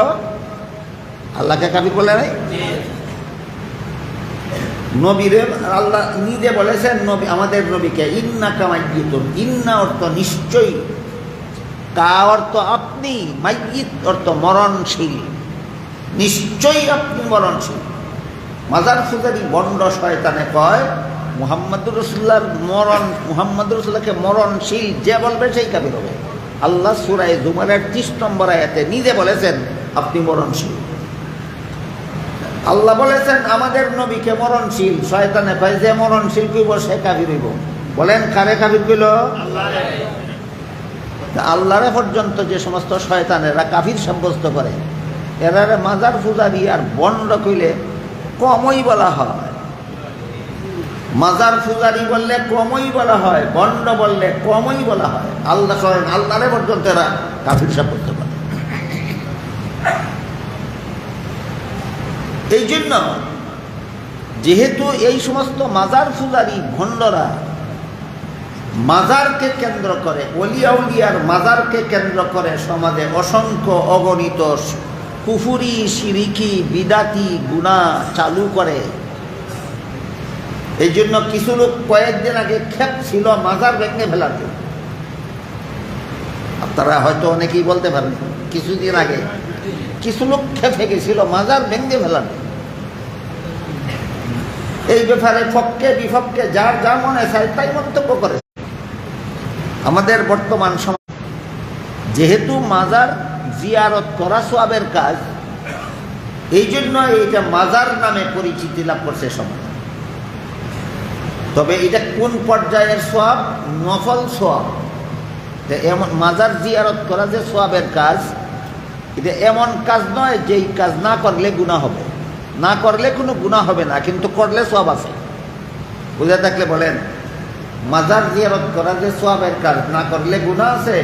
Speaker 1: আল্লাহকে কাফির বলে নাই? নবীরে আল্লাহ নিজে বলেছেন, নবী আমাদের নবীকে ইন্নাকা মাইয়িতুন, ইন্না অর্থ নিশ্চয়ই, কা অর্থ আপনি, মাইয়িত অর্থ মরণশীল, নিশ্চয়ই আপনি মরণশীল। মাজার ফুজারি বন্ড শয়তানে কয় মুহাম্মদুর রাসূলুল্লাহকে মরণশীল যে বলবে সেই কাফির হবে। আল্লাহ সূরা জুমারের 30 নম্বর আয়াতে নিজে বলেছেন আপনি মরণশীল। আল্লাহ বলেছেন আমাদের নবীকে মরণশীল, শয়তানে কয় যে মরণশীল কইব সে কাফির হইব। বলেন কারে কাফির কইল? আল্লাহরে পর্যন্ত যে সমস্ত শয়তানেরা কাফির সাব্যস্ত করে, এরারে মাজার পূজারি আর বন্ড কইলে কমই বলা হয়। মাজার পূজারি বললে কমই বলা হয়, বন্ড বললে কমই বলা হয়। আল্লাহ করেন আল্লাহরে পর্যন্ত এরা কাফির সাব্যস্ত করে। এই জন্য যেহেতু এই সমস্ত মাজার পূজারি ভণ্ডরা মাজারকে কেন্দ্র করে, ওলিয়া উলিয়ার মাজারকে কেন্দ্র করে সমাজে অসংখ্য অগণিত কুফুরি, শিরিকি, বিদাতি গুনাহ চালু করে। এই জন্য কিছু লোক কয়েকদিন আগে ক্ষেপ ছিল মাজার ভেঙে ফেলার জন্য। আপনারা হয়তো অনেকেই বলতে পারেন কিছুদিন আগে কিছু লোক খেপে গেছিল মাজার ভেঙে ফেলার জন্য। এই ব্যাপারে পক্ষে বিপক্ষে যার যা মনে চায় তাই মন্তব্য করে। আমাদের বর্তমান সমাজ যেহেতু মাজার জিয়ারত করা সওয়াবের কাজ, এই জন্য এইটা মাজার নামে পরিচিতি লাভ করছে সমাজ। তবে এটা কোন পর্যায়ের সওয়াব? নফল সওয়াব। এমন মাজার জিয়ারত করা যে সওয়াবের কাজ, এটা এমন কাজ নয় যে এই কাজ না করলে গুনাহ হবে। না করলে কোনো গুনাহ হবে না, কিন্তু করলে সওয়াব আছে। বুঝে থাকলে বলেন মাজার জিয়ারত করা যে সওয়াবের কাজ, না করলে গুনাহ আছে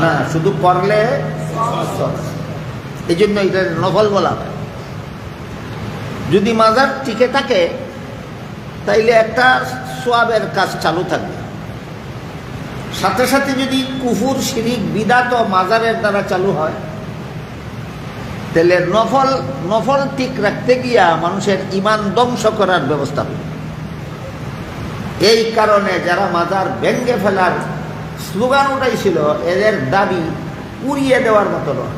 Speaker 1: না, শুধু করলে সওয়াব। এই জন্য এটা নফল বলা হয়। যদি মাজার টিকে থাকে তাইলে একটা সওয়াবের কাজ চালু থাকবে। সাথে সাথে যদি কুফুর, শিরিক, বিদাত মাজারের দ্বারা চালু হয়, তাহলে নফল ঠিক রাখতে গিয়া মানুষের ঈমান ধ্বংস করার ব্যবস্থা হবে। এই কারণে যারা মাজার ভেঙে ফেলার স্লোগান উঠাইছিল, এদের দাবি উড়িয়ে দেওয়ার মতো নয়।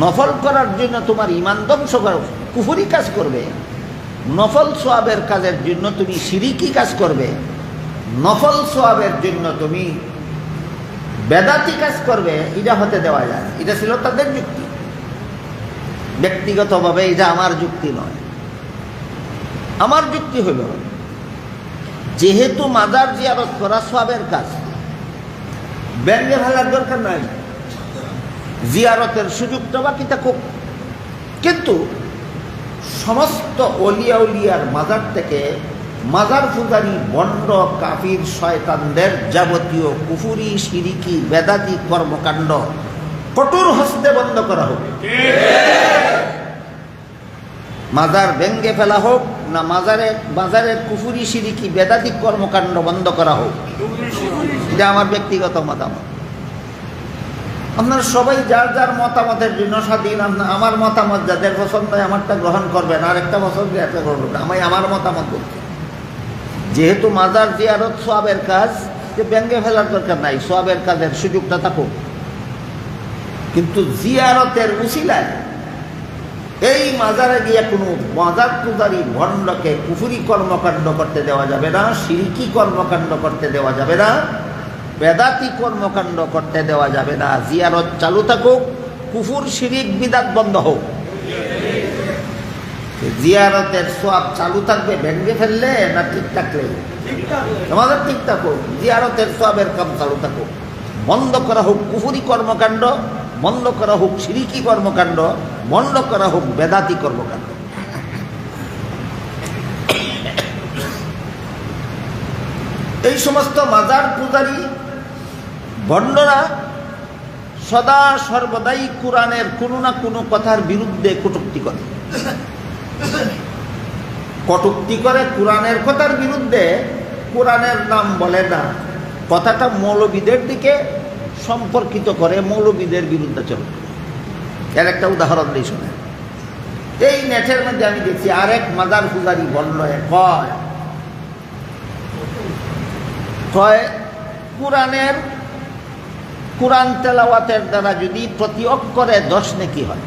Speaker 1: নফল করার জন্য তোমার ঈমান ধ্বংস করো, কুফরি কাজ করবে। নফল সওয়াবের কাজের জন্য তুমি শিরিকি কাজ করবে। নফল সওয়াবের জন্য তুমি বেদাতি কাজ করবে, এটা হতে দেওয়া যায়। এটা ছিল তাদের যুক্তি। ব্যক্তিগতভাবে এটা আমার যুক্তি নয়। আমার যুক্তি হলো যেহেতু মাজার জিয়ারত করা সওয়াবের কাজ, ভেঙে ফেলার দরকার নাই। জিয়ারতের সুযোগটা বাকি থাকুক, কিন্তু সমস্ত অলিয়া উলিয়ার মাজার থেকে মাজার পূজারি বন্ড কাফির শয়তানদের যাবতীয় কুফুরি, শিরিকি, বেদাতি কর্মকাণ্ড কঠোর হস্তে বন্ধ করা হোক। মাজার ভেঙ্গে ফেলা হোক না মাজারের কুফুরি, শিরিকি, বেদাতি কর্মকাণ্ড বন্ধ করা হোক, এটা আমার ব্যক্তিগত মতামত। আপনারা সবাই যার যার মতামতের জন্য স্বাধীন। আমার মতামত যাদের পছন্দ হয় আমারটা গ্রহণ করবেন, আর একটা পছন্দ একটা করবেন। আমি আমার মতামত বলছি, যেহেতু মাজার জিয়ারত সওয়াবের কাজ, যে ব্যঙ্গে ফেলার দরকার নাই, সওয়াবের কাজের সুযোগটা থাকুক। কিন্তু জিয়ারতের উসিলায় এই মাজারে গিয়ে কোনো মাজার পূজারী ভণ্ডকে কুফরি কর্মকাণ্ড করতে দেওয়া যাবে না, শিরকি কর্মকাণ্ড করতে দেওয়া যাবে না, বেদাতি কর্মকাণ্ড করতে দেওয়া যাবে না। জিয়ারত চালু থাকুক, কুফর শিরিক বিদাত বন্ধ হোক। জিয়ারতের সওয়াব চালু থাকবে ভেঙে ফেললে না ঠিক থাকলে? আমাদের ঠিক থাকুক, জিয়ারতের সওয়াবের কাম চালু থাকুক। বন্ধ করা হোক কুফরি কর্মকাণ্ড, বন্ধ করা হোক শিরিকি কর্মকাণ্ড, বন্ধ করা হোক বেদাতি কর্মকাণ্ড। এই সমস্ত মাজার পূজারী ভণ্ডরা সদা সর্বদাই কোরআনের কোনো না কোনো কথার বিরুদ্ধে কটূক্তি করে। কটূক্তি করে কোরআনের কথার বিরুদ্ধে, কোরআনের নাম বলে না, কথাটা মৌলবীদের দিকে সম্পর্কিত করে, মৌলবীদের বিরুদ্ধে চলে। এর একটা উদাহরণ দিই শোনেন। এই নেটের মধ্যে আমি দেখছি আরেক মাজার পূজারী বলল কয় কোরআন তেলাওয়াতের দ্বারা যদি প্রতি অক্ষরে 10 নেকি হয়,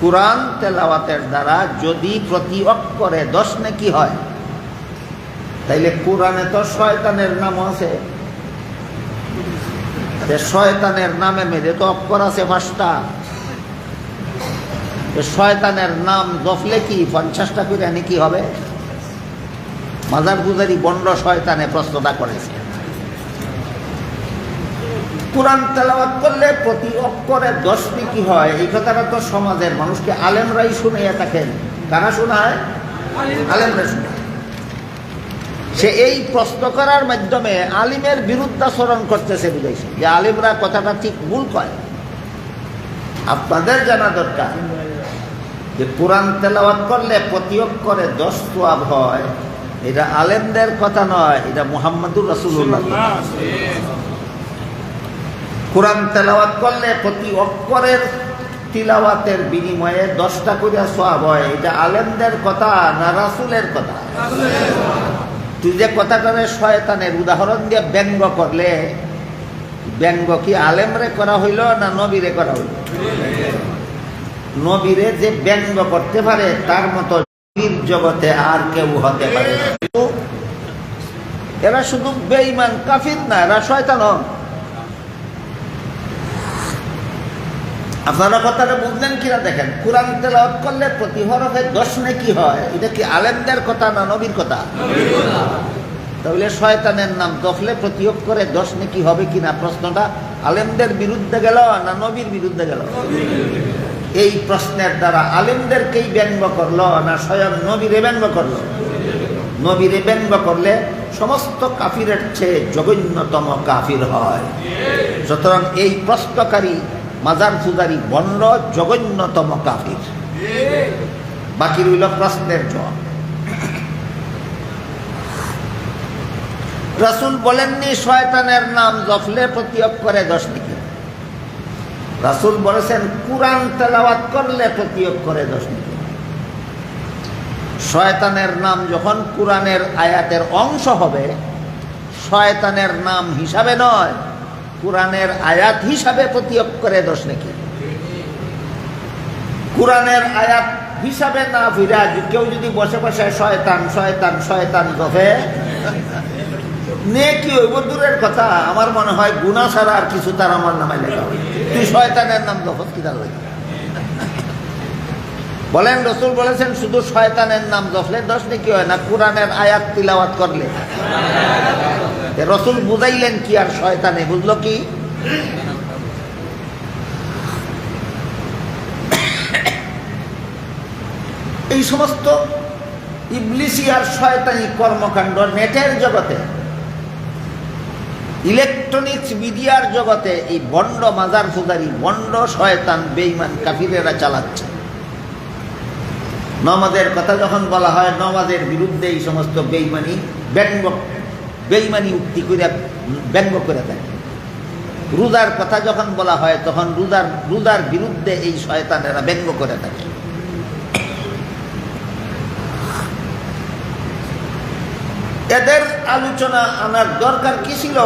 Speaker 1: কোরআন তেলাওয়াতের দ্বারা যদি প্রতি অক্ষরে 10 নেকি হয়, তাইলে কোরআনে তো শয়তানের নাম আছে। শয়তানের নামে মেরে তো অক্ষর আছে 5টা। শয়তানের নাম জপলে কি 50টা করে নাকি হবে? মাজার পূজারী বন্ড শয়তানে প্রশ্নটা করেছে। কোরআন তেলাওয়াত করলে প্রতি অক্ষরে 10 নেকি হয়, এই কথাটা তো সমাজের মানুষকে আলেমরাই শুনিয়ে থাকেন। কারা শোনায়? আলেমরা শোনায়। সে এই প্রশ্ন করার মাধ্যমে আলিমের বিরুদ্ধাচরণ করতেছে, বুঝাইছে যে আলিমরা কথাটা ঠিক ভুল কয়। আপনাদের জানা দরকার যে কোরআন তেলাওয়াত করলে প্রতি অক্ষরে 10 সওয়াব হয়, এটা আলেমদের কথা নয়, এটা মুহাম্মদুর রাসূলুল্লাহ। কোরআন তেলাওয়াত করলে প্রতি অক্ষরের তিলাওয়াতের বিনিময়ে 10টা করে সওয়াব হয়, এটা আলেমদের কথা না রাসূলের কথা? তুই যে কথা করে শয়তানের উদাহরণ দিয়ে ব্যঙ্গ করলে, ব্যঙ্গ কি আলেমরে করা হইল না নবীরে করা হইল? নবীরে যে ব্যঙ্গ করতে পারে তার মতো জগতে আর কেউ হতে পারে না। এরা শুধু বেঈমান কাফির না, এরা শয়তান। আপনারা কথাটা বুঝলেন কিনা দেখেন। কোরআন তেলাওয়াত করলে প্রতি হরফে 10 নেকি হয়, এটা কি আলেমদের কথা না নবীর কথা? তাহলে শয়তানের নাম জপলে প্রতি অক্ষরে 10 নেকি হবে কিনা প্রশ্নটা আলেমদের বিরুদ্ধে গেল না নবীর বিরুদ্ধে গেল? এই প্রশ্নের দ্বারা আলেমদেরকেই ব্যঙ্গ করলো না স্বয়ং নবীরে ব্যঙ্গ করলো? নবীরে ব্যঙ্গ করলে সমস্ত কাফিরের চেয়ে জঘন্যতম কাফির হয়। সুতরাং এই প্রশ্নকারী মাজার পূজারী বন্ড জঘন্যতম কাফির। বাকি রইল প্রশ্নের জবাব। রাসূল বলেননি শয়তানের নাম জপলে প্রতি অক্ষরে 10 নেকি। রাসূল বলেছেন কোরআন তেলাওয়াত করলে প্রতি অক্ষরে 10 নেকি। শয়তানের নাম যখন কোরআনের আয়াতের অংশ হবে, শয়তানের নাম হিসাবে নয়, কোরআনের আয়াত হিসাবে প্রতি অক্ষরে 10 নেকি। কোরআনের আয়াত হিসাবে না ফিরা কেউ যদি বসে বসে শয়তান শয়তান শয়তান জপে, নেকি হইব দূরের কথা, আমার মনে হয় গুনাহ ছাড়া আর কিছু তার আমার নামে লেখা হবে। তুই শয়তানের নাম জপত কি তার লাগে? বলেন রাসূল বলেছেন শুধু শয়তানের নাম জপলে 10 নেকি হয় না, কোরআনের আয়াত তিলাওয়াত করলে? রাসূল বুঝাইলেন কি আর শয়তানে বুঝলো কি? এই সমস্ত ইবলিসি আর শয়তানি কর্মকাণ্ড নেটের জগতে, ইলেকট্রনিক্স মিডিয়ার জগতে এই বন্ড মাজার পূজারী, বন্ড শয়তান বেঈমান কাফিরেরা চালাচ্ছে। নামাজের কথা যখন বলা হয়, নামাজের বিরুদ্ধে এই সমস্ত বেঈমানি উক্তি করে ব্যঙ্গ করে দেয়। রোজার কথা যখন বলা হয় তখন রোজার বিরুদ্ধে এই শয়তানেরা ব্যঙ্গ করে থাকে। এদের আলোচনা আনার দরকার কি ছিল?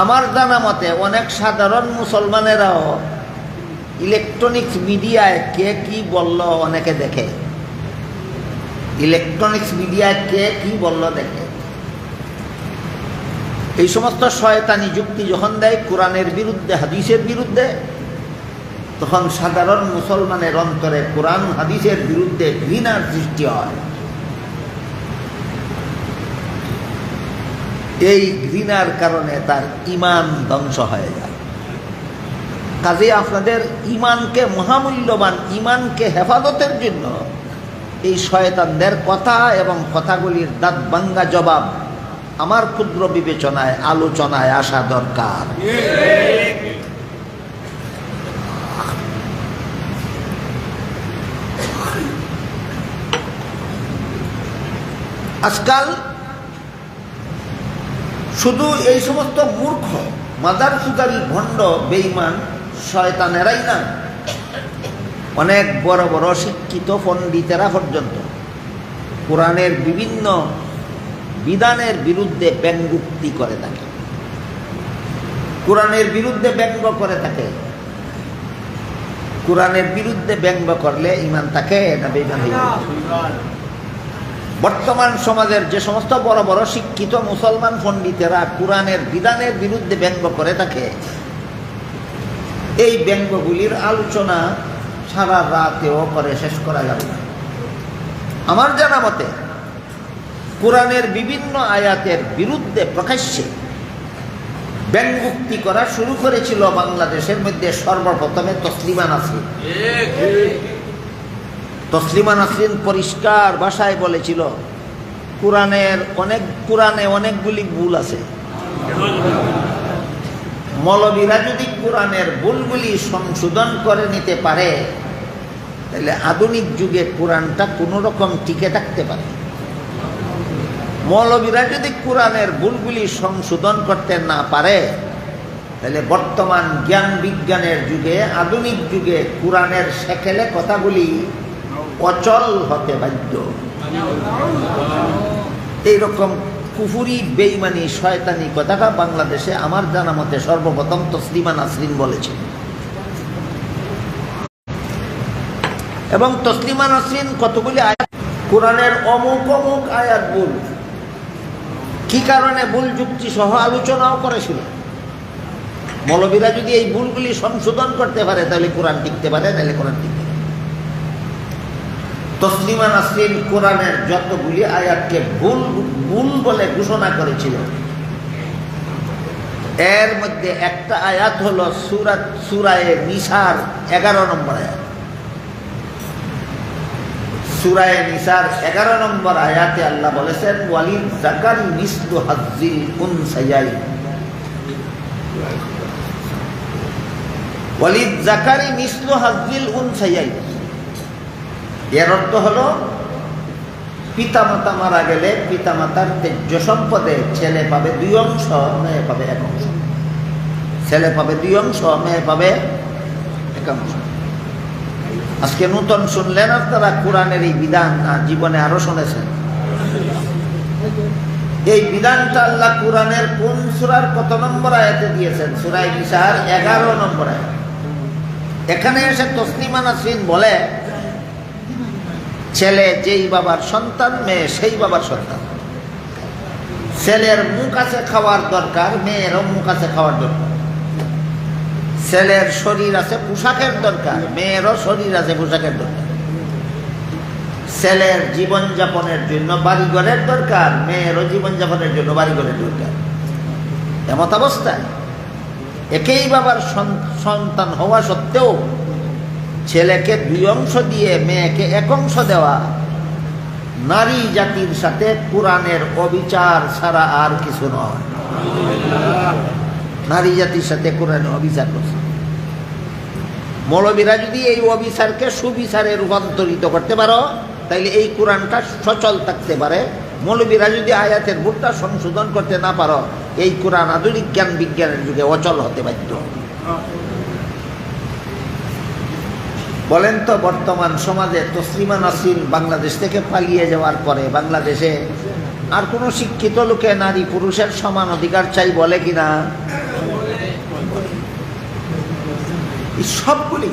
Speaker 1: আমার জানা মতে অনেক সাধারণ মুসলমানেরাও ইলেকট্রনিক্স মিডিয়ায় কে কি বলল অনেকে দেখে, ইলেকট্রনিক্স মিডিয়ায় কে কি বলল দেখে। এই সমস্ত শয়তানি যুক্তি যখন দেয় কোরআনের বিরুদ্ধে, হাদিসের বিরুদ্ধে, তখন সাধারণ মুসলমানের অন্তরে কোরআন হাদিসের বিরুদ্ধে ঘৃণার সৃষ্টি হয়। এই ঘৃণার কারণে তার ঈমান ধ্বংস হয়ে যায়। কাজে আপনাদের ঈমানকে, মহামূল্যবান ঈমানকে হেফাজতের জন্য এই শয়তানদের কথা এবং কথাগুলির দাঁত ভাঙ্গা জবাব আমার ক্ষুদ্র বিবেচনায় আলোচনায় আসা দরকার। আজকাল শুধু এই সমস্ত মূর্খ মাদার সুদারি ভণ্ড বেঈমান শয়তানেরাই না, অনেক বড় বড় শিক্ষিত পণ্ডিতেরা পর্যন্ত কোরআনের বিভিন্ন বিধানের বিরুদ্ধে ব্যঙ্গোক্তি করে থাকে, কোরআনের বিরুদ্ধে ব্যঙ্গ করে থাকে। কোরআনের বিরুদ্ধে ব্যঙ্গ করলে ঈমান থাকে না বেঈমান হয়ে যায়? বর্তমান সমাজের যে সমস্ত বড় বড় শিক্ষিত মুসলমান পণ্ডিতেরা কোরআনের বিধানের বিরুদ্ধে ব্যঙ্গ করে থাকে, এই ব্যঙ্গগুলির আলোচনা সারা রাতেও করে শেষ করা যাবে না। আমার জানা মতে কোরআনের বিভিন্ন আয়াতের বিরুদ্ধে প্রকাশ্যে ব্যঙ্গোক্তি করা শুরু করেছিল বাংলাদেশের মধ্যে সর্বপ্রথমে তসলিমা নাসরিন। তসলিমা নাসরিন পরিষ্কার ভাষায় বলেছিল কোরআনে অনেকগুলি ভুল আছে। মৌলবীরা যদি কোরআনের ভুলগুলি সংশোধন করে নিতে পারে তাহলে আধুনিক যুগে কোরআনটা কোনো রকম টিকে থাকতে পারে। মৌলবীরা যদি কোরআনের ভুলগুলি সংশোধন করতে না পারে তাহলে বর্তমান জ্ঞান বিজ্ঞানের যুগে, আধুনিক যুগে কোরআনের সেকেলে কথাগুলি অচল হতে বাধ্য। এইরকম কুফুরি বেঈমানি শয়তানি কথাটা বাংলাদেশে আমার জানা মতে সর্বপ্রথম তসলিমা নাসরিন বলেছেন। এবং তসলিমা নাসরিন কতগুলি আয়াত, কোরআনের অমুক অমুক আয়াত ভুল, কি কারণে ভুল যুক্তি সহ আলোচনাও করেছিল। মৌলবীরা যদি এই ভুলগুলি সংশোধন করতে পারে তাহলে কোরআন টিকতে পারে, তাহলে কোরআন টিকতে পারে। তসলিমা নাসরিন কোরআনের যতগুলি আয়াতকে ভুল ভুল বলে ঘোষণা করেছিল, এর মধ্যে একটা আয়াত হলো সূরায়ে নিসার 11 নম্বর আয়াত। সূরায়ে নিসার 11 নম্বর আয়াতে আল্লাহ বলেছেন, ওয়ালিদ যাকার মিসলু হাজ্জিল উনসায়াইন। ওয়ালিদ যাকারি মিসলু হাজ্জিল উনসায়াইন, এর অর্থ হলো পিতামাতা মারা গেলে পিতামাতার তেজ্য সম্পদে ছেলে পাবে 2 অংশ, মেয়ে পাবে 1 অংশ। ছেলে পাবে 2 অংশ, মেয়ে পাবে 1 অংশ। আজকে নতুন শুনলেন আপনারা কোরআনের এই বিধান, আর জীবনে আরো শুনেছেন। এই বিধানটা আল্লাহ কোরআনের কোন সূরার কত নম্বর আয়াতে দিয়েছেন? সূরা নিসার 11 নম্বর আয়াত। এখানে এসে তসলিমা নাসরিন বলে, ছেলে যেই বাবার সন্তান, মেয়ে সেই বাবার সন্তান। ছেলের মুখ আছে খাওয়ার দরকার, মেয়েরও মুখ আছে খাওয়ার দরকার। ছেলের শরীর আছে পোশাকের দরকার, মেয়েরও শরীর আছে পোশাকের দরকার। ছেলের জীবনযাপনের জন্য বাড়িঘরের দরকার, মেয়েরও জীবনযাপনের জন্য বাড়িঘরের দরকার। এমত অবস্থায় একই বাবার সন্তান হওয়া সত্ত্বেও ছেলেকে 2 অংশ দিয়ে মেয়েকে 1 অংশ দেওয়া নারী জাতির সাথে কোরআনের অবিচার ছাড়া আর কিছু নয়। নারী জাতির সাথে কোরআনে অবিচার করছে। মৌলবীরা যদি এই অবিচারকে সুবিচারে রূপান্তরিত করতে পারো তাইলে এই কোরআনটা সচল থাকতে পারে। মৌলবীরা যদি আয়াতের ভুলটা সংশোধন করতে না পারো, এই কোরআন আধুনিক জ্ঞান বিজ্ঞানের যুগে অচল হতে বাধ্য। বলেন তো, বর্তমান সমাজে তসলিমা নাসরিন বাংলাদেশ থেকে পালিয়ে যাওয়ার পরে বাংলাদেশে আর কোনো শিক্ষিত লোকে নারী পুরুষের সমান অধিকার চাই বলে কিনা? এই সবগুলি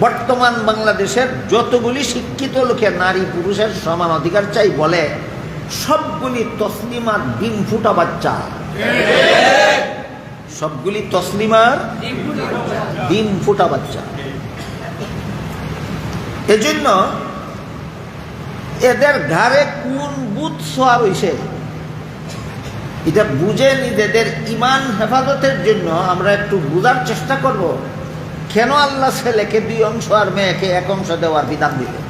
Speaker 1: বর্তমান বাংলাদেশের যতগুলি শিক্ষিত লোকে নারী পুরুষের সমান অধিকার চাই বলে, সবগুলি তসলিমার ডিম ফুটা বাচ্চা। সবগুলি তসলিমার ডিম ফুটা বাচ্চা। এজন্য এদের ঘাড়ে কোন বুধ ছোঁয়া রয়েছে এটা বুঝে নিজেদের ইমান হেফাজতের জন্য আমরা একটু বুঝার চেষ্টা করব, কেন আল্লাহ ছেলেকে 2 অংশ আর মেয়েকে 1 অংশ দেওয়ার বিধান দিলেন।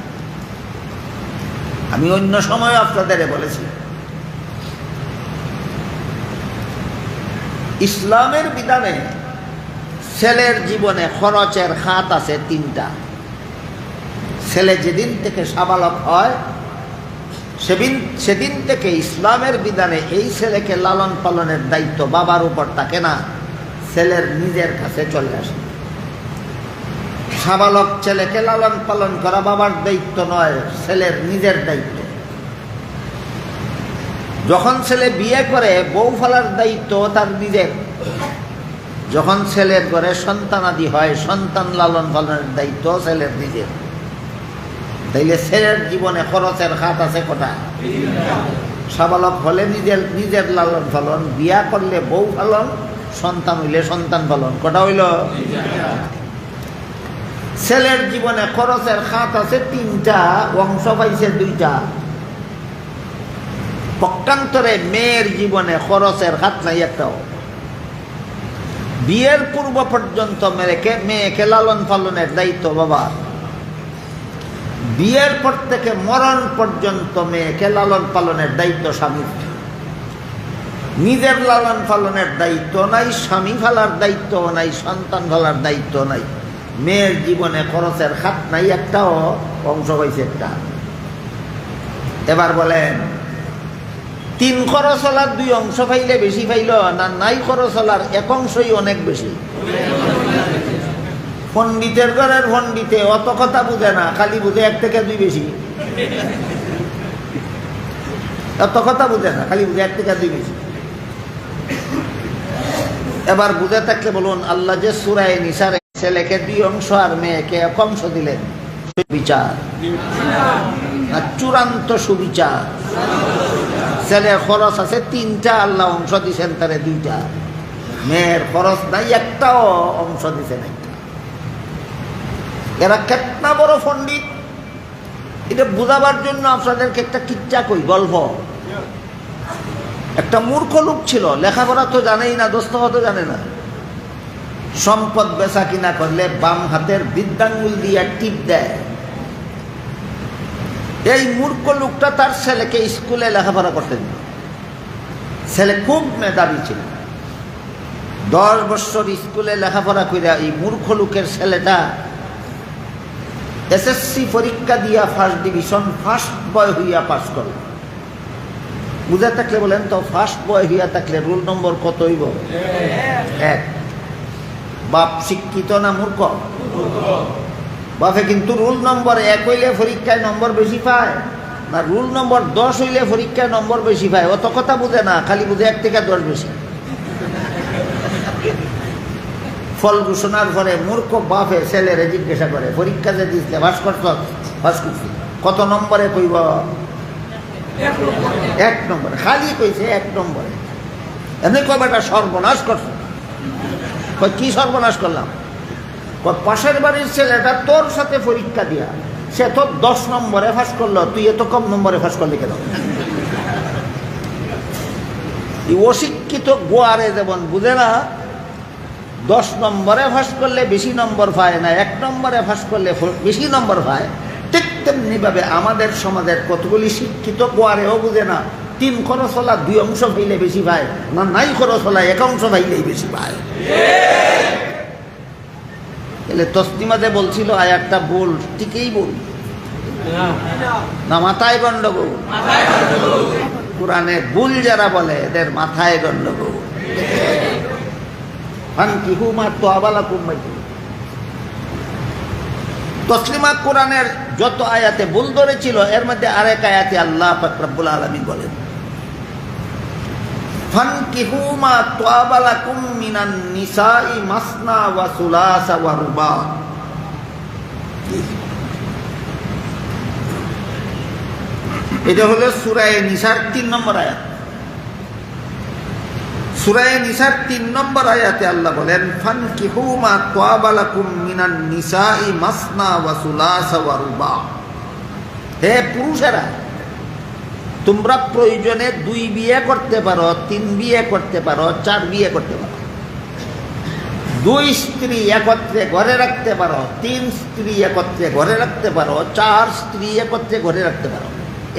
Speaker 1: আমি অন্য সময় আপনাদের বলেছি, ইসলামের বিধানে ছেলের জীবনে খরচের খাত আছে 3টা। ছেলে যেদিন থেকে সাবালক হয় সেদিন থেকে ইসলামের বিধানে এই ছেলেকে লালন পালনের দায়িত্ব বাবার উপর থাকে না, ছেলের নিজের কাছে চলে আসে। সাবালক ছেলেকে লালন পালন করা বাবার দায়িত্ব নয়, ছেলের নিজের দায়িত্ব। যখন ছেলে বিয়ে করে বউ ফেলার দায়িত্ব তার নিজের। যখন ছেলের ঘরে সন্তানাদি হয় সন্তান লালন পালনের দায়িত্ব ছেলের নিজের। তাইলে ছেলের জীবনে খরচের খাত আছে কটা? সাবালক হলে নিজের লালন পালন, বিয়া করলে বউ পালন, সন্তান হইলে সন্তান পালন। কটা হইল? ছেলের জীবনে খরচের খাত আছে 3টা, অংশ পাইছে 2টা। পক্ষান্তরে মেয়ের জীবনে খরচের খাত নাই একটাও। বিয়ের পূর্ব পর্যন্ত মেয়েকে লালন পালনের দায়িত্ব বাবার। বিয়ের পর থেকে মরণ পর্যন্ত মেয়েকে লালন পালনের দায়িত্ব স্বামীর। নিজের লালন পালনের দায়িত্ব নাই, স্বামী ফেলার দায়িত্ব নাই, সন্তান ফেলার দায়িত্ব নাই। মেয়ের জীবনে খরচের খাত নাই একটাও, অংশ হয়েছে একটা। এবার বলেন 3 খরচলার 2 অংশ পাইলে বেশি পাইল না নাই খরচলার 1 অংশই অনেক বেশি? পণ্ডিতের ঘরের পণ্ডিতে অত কথা বুঝে না, খালি বুঝে 1 থেকে 2 বেশি। অত কথা বুঝে না, খালি বুঝে 1 থেকে 2 বেশি। এবার বুঝে থাকলে বলুন, আল্লাহ যে সূরা নিসারে ছেলেকে 2 অংশ আর মেয়েকে 1 অংশ দিলেন, বিচার না চূড়ান্ত সুবিচার? ছেলের খরচ আছে 3টা, আল্লাহ অংশ দিছেন তারে 2টা। মেয়ের খরচ নাই একটাও, অংশ দিছেন একটা। এরা কেতনা বড় পণ্ডিত, এটা বুঝাবার জন্য আপনাদেরকে একটা কিচ্ছা কই, গল্প। একটা মূর্খ লোক ছিল, লেখাপড়া তো জানেই না, দস্তখত জানে না। সম্পদ বেচা কিনা করলে বাম হাতের বৃদ্ধাঙ্গুল দিয়ে টিপ দেয়। এই মূর্খ লোকটা তার ছেলেকে স্কুলে লেখাপড়া করতে দিল। ছেলে খুব মেধাবী ছিল। 10 বছর স্কুলে লেখাপড়া করে এই মূর্খ লোকের ছেলেটা এসএসসি পরীক্ষা দিয়া ফার্স্ট ডিভিশন, ফার্স্ট বয় হইয়া পাস করল। বুঝে থাকলে বলেন তো, ফার্স্ট বয় হইয়া থাকলে রোল নম্বর কত হইব? 1। বাপ শিক্ষিত না মূর্খ? বাপে কিন্তু রুল নম্বর 1 হইলে পরীক্ষায় নম্বর বেশি পায় না রুল নম্বর 10 হইলে পরীক্ষায় নম্বর বেশি পায়? অত কথা বুঝে না, খালি বুঝে 1 থেকে 10 বেশি। ফল ঘোষণার পরে মূর্খ বাপে ছেলেরে জিজ্ঞাসা করে, পরীক্ষা যে দিচ্ছে পাস করছ? পাস করছি। কত নম্বরে? কইব 1 নম্বরে। খালি কইছে 1 নম্বরে। এমনি কয়টা সর্বনাশ করছে। কি সর্বনাশ করলাম? পাশের বাড়ির ছেলেটা তোর সাথে পরীক্ষা দিয়া সে তো 10 নম্বরে পাস করলো, তুই এত কম নম্বরে পাস করলি কেন? অশিক্ষিত গোয়ারে যেমন বুঝে না 10 নম্বরে পাস করলে বেশি নম্বর পায় না, 1 নম্বরে পাস করলে বেশি নম্বর পায়, ঠিক তেমনি ভাবে আমাদের সমাজের কতগুলি শিক্ষিত গোয়ারেও বুঝে না 3 খরচলা 2 অংশ পাইলে বেশি পায় না, নাই খরচলা 1 অংশ পাইলেই বেশি পায়। এলে তসলিমা যে বলছিল একটা ভুল, ঠিকই ভুল না মাথায় গন্ডগোল? কোরআনে ভুল যারা বলে এদের মাথায় গন্ডগোল। তসলিমা কোরআনের যত আয়াতে ভুল ধরেছিল এর মধ্যে আরেক আয়াতে আল্লাহ পাক রব্বুল আলামিন বলেন ফানকিহু মা তাবা লাকুম মিনান নিসাই মাসনা ওয়া সুলাসা ওয়া রুবা। এটা হলো সূরা নিসার 3 নম্বর আয়াত। সূরা নিসার 3 নম্বর আয়াতে আল্লাহ বলেন ফানকিহু মা তাবা লাকুম মিনান নিসাই মাসনা ওয়া সুলাসা ওয়া রুবা। হে পুরুষেরা, তোমরা প্রয়োজনে 2 বিয়ে করতে পারো, 3 বিয়ে করতে পারো, 4 বিয়ে করতে পারো। 2 স্ত্রী একত্রে ঘরে রাখতে পারো, 3 স্ত্রী একত্রে ঘরে রাখতে পারো, 4 স্ত্রী একত্রে ঘরে রাখতে পারো,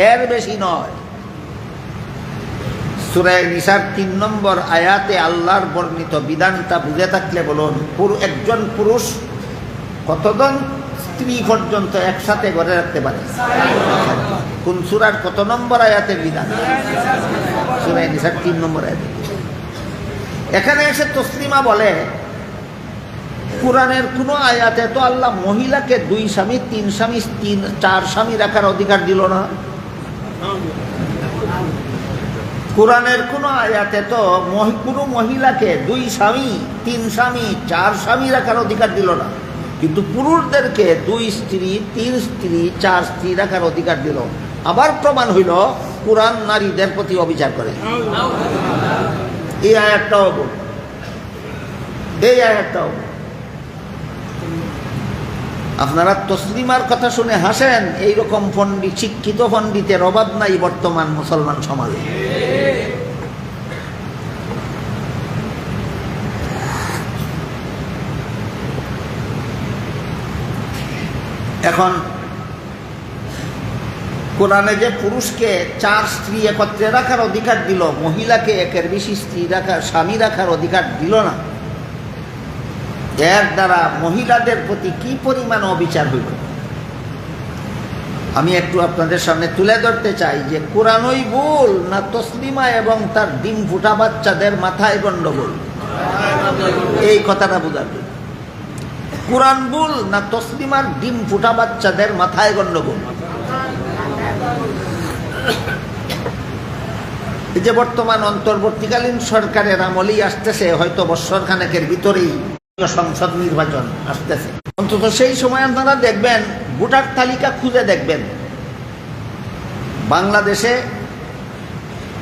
Speaker 1: এর বেশি নয়। সূরা নিসার 3 নম্বর আয়াতে আল্লাহর বর্ণিত বিধানটা বুঝে থাকলে বলুন, একজন পুরুষ কতজন স্ত্রী পর্যন্ত একসাথে ঘরে রাখতে পারে? কোন সূরার কত নম্বর আয়াতের বিধান? সূরা নিসার 3 নম্বর আয়াতে। এখানে এসে তসলিমা বলে কোরআনের কোন আয়াতে তো আল্লাহ মহিলাকে 2 স্বামী 3 স্বামী 4 স্বামী রাখার অধিকার দিল না। কোরআনের কোন আয়াতে তো কোনো মহিলাকে 2 স্বামী 3 স্বামী 4 স্বামী রাখার অধিকার দিল না, কিন্তু পুরুষদেরকে 2 স্ত্রী 3 স্ত্রী 4 স্ত্রী রাখার অধিকার দিল। আবার প্রমাণ হইল কোরআন নারীদের প্রতি অবিচার করে। এই আয়াতটাও বল, এই আয়াতটাও। আপনারা তসলিমার কথা শুনে হাসেন, এইরকম পণ্ডিত, শিক্ষিত পণ্ডিতের অভাব নাই বর্তমান মুসলমান সমাজে। এখন কোরআনে যে পুরুষকে 4 স্ত্রী একত্রে রাখার অধিকার দিল, মহিলাকে 1-এর বেশি স্ত্রী রাখার স্বামী রাখার অধিকার দিল না, এর দ্বারা মহিলাদের প্রতি কি পরিমাণ অবিচার হইল আমি একটু আপনাদের সামনে তুলে ধরতে চাই যে কোরআনই ভুল না তসলিমা এবং তার ডিম ফুটা বাচ্চাদের মাথায় গন্ডগোল? এই কথাটা বোঝার জন্য, কোরআন ভুল না তসলিমার ডিম ফুটা বাচ্চাদের মাথায় গন্ডগোল? এই যে বর্তমান অন্তর্বর্তীকালীন সরকারের আমলেই আসতেছে, হয়তো বৎসর খানেকের ভিতরেই সংসদ নির্বাচন আসতেছে, অন্তত সেই সময় আপনারা দেখবেন, ভোটার তালিকা খুঁজে দেখবেন, বাংলাদেশে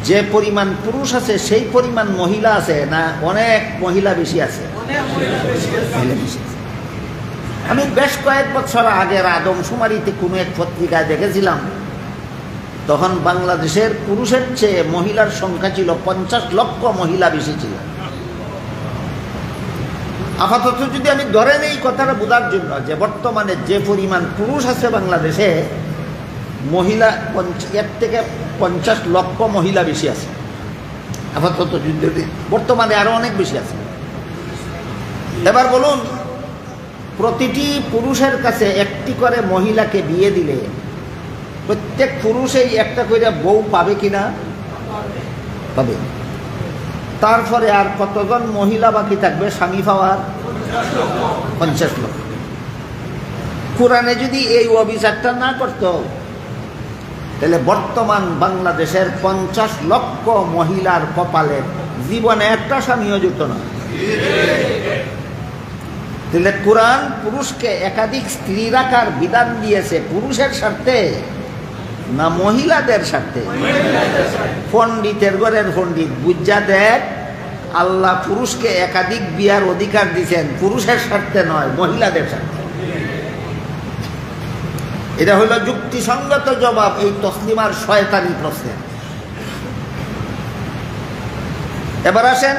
Speaker 1: যে পরিমাণ পুরুষ আছে সেই পরিমাণ মহিলা আছে না অনেক মহিলা বেশি আছে? আমি বেশ কয়েক বছর আগের আদমশুমারিতে কোনো এক পত্রিকায় দেখেছিলাম, তখন বাংলাদেশের পুরুষের চেয়ে মহিলার সংখ্যা ছিল 50 লক্ষ মহিলা বেশি ছিল। আপাতত যদি আমি ধরে নেই কথাটা বোঝার জন্য যে বর্তমানে যে পরিমাণ পুরুষ আছে বাংলাদেশে, মহিলা 1 থেকে 50 লক্ষ মহিলা বেশি আছে আপাতত, যদি বর্তমানে আরো অনেক বেশি আছে। এবার বলুন, প্রতিটি পুরুষের কাছে একটি করে মহিলাকে বিয়ে দিলে প্রত্যেক পুরুষেই একটা করে বউ পাবে কিনা? পাবে। তারপরে আর কতজন মহিলা বাকি থাকবে স্বামী পাওয়ার? 50 লক্ষ। কোরআনে যদি এই অবিচারটা না করত, তাহলে বর্তমান বাংলাদেশের 50 লক্ষ মহিলার কপালে জীবনে একটা স্বামীও জুটত না। তাহলে কোরআন পুরুষকে একাধিক স্ত্রী রাখার বিধান দিয়েছে পুরুষের স্বার্থে না মহিলাদের স্বার্থে? পণ্ডিতের ঘরের পণ্ডিত বুঝা দেখ, আল্লাহ পুরুষকে একাধিক বিয়ার অধিকার দিয়েছেন পুরুষের স্বার্থে নয়, মহিলাদের স্বার্থে। এটা হলো যুক্তিসঙ্গত জবাব এই তসলিমার শয়তানি প্রশ্নের। এবার আসেন,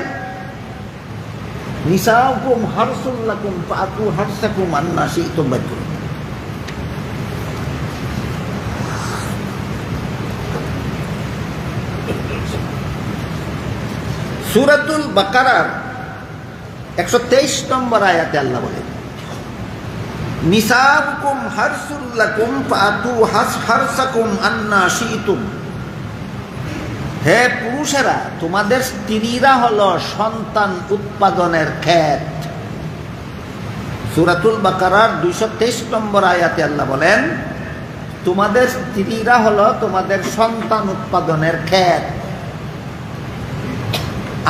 Speaker 1: নিসাউকুম হারসুল লাকুম ফাতু হারসাকুম আন্না শি'তুম। সূরাতুল বাকারার 123 নম্বর আয়াতে আল্লাহ বলেন, নিসাউকুম হারসুল লাকুম ফাতু হারসাকুম আন্না শি'তুম। হে পুরুষেরা, তোমাদের স্ত্রীরা হলো সন্তান উৎপাদনের ক্ষেত। সূরাতুল বাকারার 223 নম্বর আয়াতে আল্লাহ বলেন, তোমাদের স্ত্রীরা হলো তোমাদের সন্তান উৎপাদনের ক্ষেত।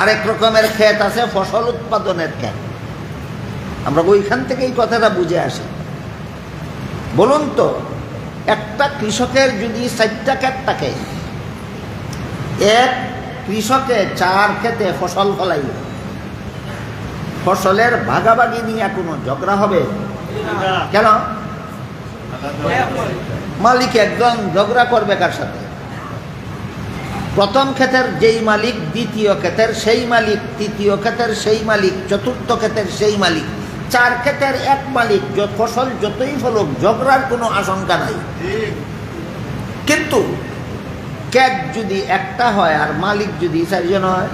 Speaker 1: আরেক রকমের ক্ষেত আছে ফসল উৎপাদনের ক্ষেত। আমরা ওইখান থেকে এই কথাটা বুঝে আসি। বলুন তো, একটা কৃষকের যদি 4টা ক্ষেত থাকে, এক কৃষকে 4 ক্ষেতে ফসল ফলাইল, ফসলের ভাগাভাগি নিয়ে কোনো ঝগড়া হবে? কেন? মালিক একজন ঝগড়া করবে কার সাথে? প্রথম ক্ষেতের যেই মালিক, দ্বিতীয় ক্ষেতের সেই মালিক, তৃতীয় ক্ষেতের সেই মালিক, চতুর্থ ক্ষেতের সেই মালিক, 4 ক্ষেতের এক মালিক। ফসল যতই ফলুক, ঝগড়ার কোনো আশঙ্কা নাই। কিন্তু ক্ষেত যদি একটা হয় আর মালিক যদি 4 জন হয়,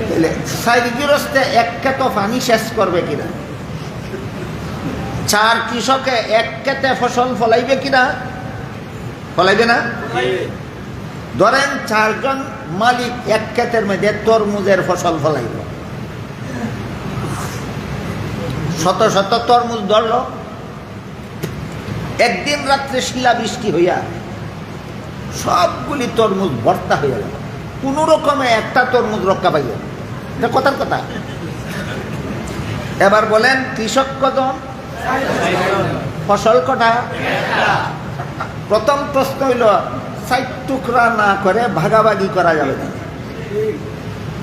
Speaker 1: তাহলে 4 গৃহস্থে এক ক্ষেত পানি শেষ করবে কিনা? 4 কৃষকে এক ক্ষেতে ফসল ফলাইবে কিনা? ফলাইবে না? ধরেন 4 জন মালিক এক ক্ষেতের মধ্যে তরমুজের ফসল ফলাইব, শত শত তরমুজ ধরল। একদিন রাত্রে শিলাবৃষ্টি হইয়া সবগুলি তরমুজ ভর্তা হইয়া গেল, কোন রকমে একটা তরমুজ রক্ষা পাইল। এটা কথার কথা। এবার বলেন, কৃষক কজন? ফসল কটা? প্রথম প্রশ্ন হইল, 4 টুকরা না করে ভাগাভাগি করা যাবে না।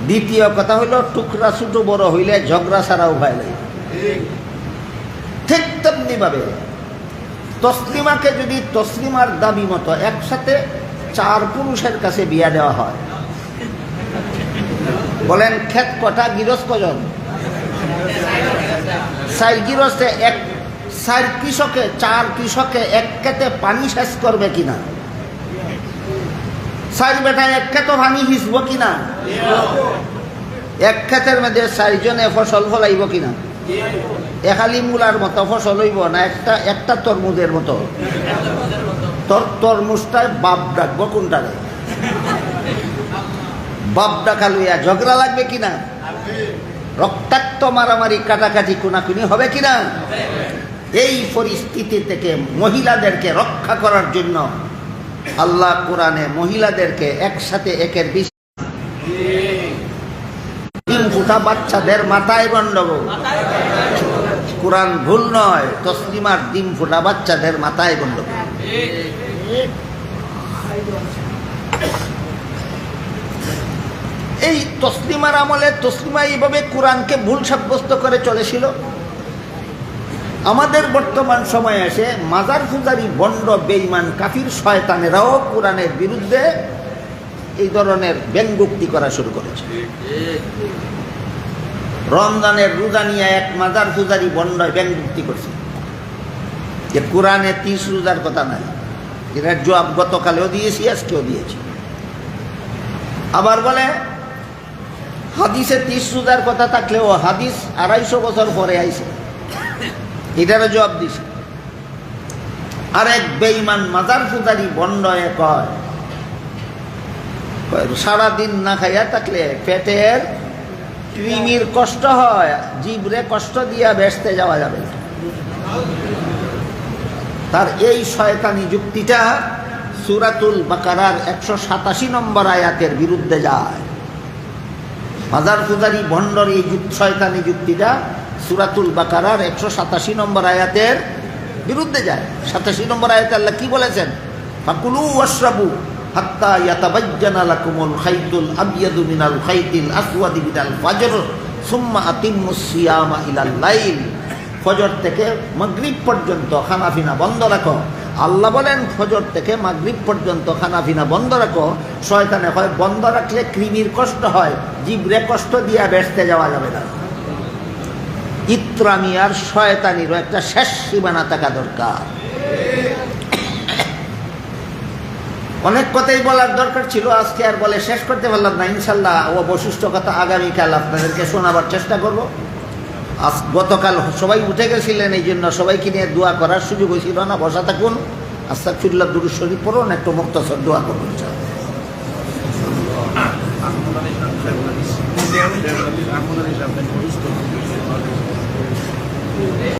Speaker 1: দ্বিতীয় কথা হইল, টুকরা ছোট বড় হইলে ঝগড়া ছাড়াও ভয় লাগে। ঠিক তেমনি ভাবে তসলিমাকে যদি তসলিমার দাবি মতো একসাথে 4 পুরুষের কাছে বিয়া দেওয়া হয়, বলেন ক্ষেত কটা, গৃহস্থ কজন? 4 গৃহস্থে 4 কৃষকে 4 কৃষকে এক ক্ষেতে পানি শেষ করবে কিনা? 4 বেটায় এক ক্ষেত পানি হিসব কিনা? এক ক্ষেতের মধ্যে 4 জনে ফসল ফলাইব কিনা? একালি মূলার মতো ফসল হইব না একটা তরমুজের মতো? তরমুজটায় বাপ ডাকবো কোনটারে? বাপ ডাকা লইয়া ঝগড়া লাগবে কিনা? রক্তাক্ত মারামারি কাটাকাটি কোনাকুনি হবে কিনা? এই পরিস্থিতি থেকে মহিলাদেরকে রক্ষা করার জন্য আল্লাহ কোরআনে মহিলাদেরকে একসাথে একের বেশি 3 ফুটা বাচ্চাদের মাথায় গন্ডগোল। কোরআন ভুল নয়, তসলিমার 3 ফুটা বাচ্চাদের মাথায় গন্ডগোল। এই তসলিমার আমলে তসলিমা এইভাবে কোরআনকে ভুল সাব্যস্ত করে চলেছিল। আমাদের বর্তমান সময়ে এসে মাজার পূজারী বন্ড বেঈমান কাফির শয়তানেরাও কোরআনের বিরুদ্ধে এই ধরনের ব্যঙ্গোক্তি করা শুরু করেছে। রমজানের রোজা নিয়ে এক মাজার পূজারী বন্ড ব্যঙ্গোক্তি করছে যে কোরআনে 30 রোজার কথা নাই। এটার জবাব গতকালেও দিয়েছি, আজকেও দিয়েছি। আবার বলে হাদিসে 30 রোজার কথা থাকলেও হাদিস 250 বছর পরে আইছে, এটারও জবাব দিছে। আরেক বেঈমান মাজার পূজারী বন্ড কয় সারাদিন না খাইয়া থাকলে পেটের কৃমির কষ্ট হয়, জিভরে কষ্ট দিয়া বেসতে যাওয়া যাবে না। তার এই শয়তানি যুক্তিটা সূরাতুল বাকারার 187 নম্বর আয়াতের বিরুদ্ধে যায়। মাজার পূজারী ভণ্ডর এই শয়তানি যুক্তিটা সূরাতুল বাকারার 187 নম্বর আয়াতের বিরুদ্ধে যায়। 87 নম্বর আয়াতে আল্লাহ কি বলেছেন? ফাকুলু ওয়াশরাবু হাত্তা ইয়াতাবাজ্জানা লাকুমুল খাইতুল আবয়াদু মিনাল খাইতিল আসওয়াদি মিনাল ফাজর সুম্মা আতিম্মুস সিয়ামা ইলাল লাইল। ফজর থেকে মাগরিব পর্যন্ত খানাফিনা বন্ধ রাখো। আল্লাহ বলেন ফজর থেকে মাগরিব পর্যন্ত খানাফিনা বন্ধ রাখো। শয়তানে হয় বন্ধ রাখলে কৃমির কষ্ট হয়, জিভরে কষ্ট দিয়া বেসতে যাওয়া যাবে না। ইত্রামি আর শয়তানিরও একটা শেষ সীমানা থাকা দরকার। অনেক কথাই বলার দরকার ছিল, আজকে আর বলে শেষ করতে পারলাম না। ইনশাল্লাহ ও বৈশিষ্ট্য কথা আগামীকাল আপনাদেরকে শোনাবার চেষ্টা করব। আজ গতকাল সবাই উঠে গেছিলেন, এই জন্য সবাইকে নিয়ে দোয়া করার সুযোগ হয়েছিল না। বসা থাকুন, আস্তাগফিরুল্লাহ, দুরূদ শরীফ পড়ুন, একটু মুক্তসর দোয়া করুন।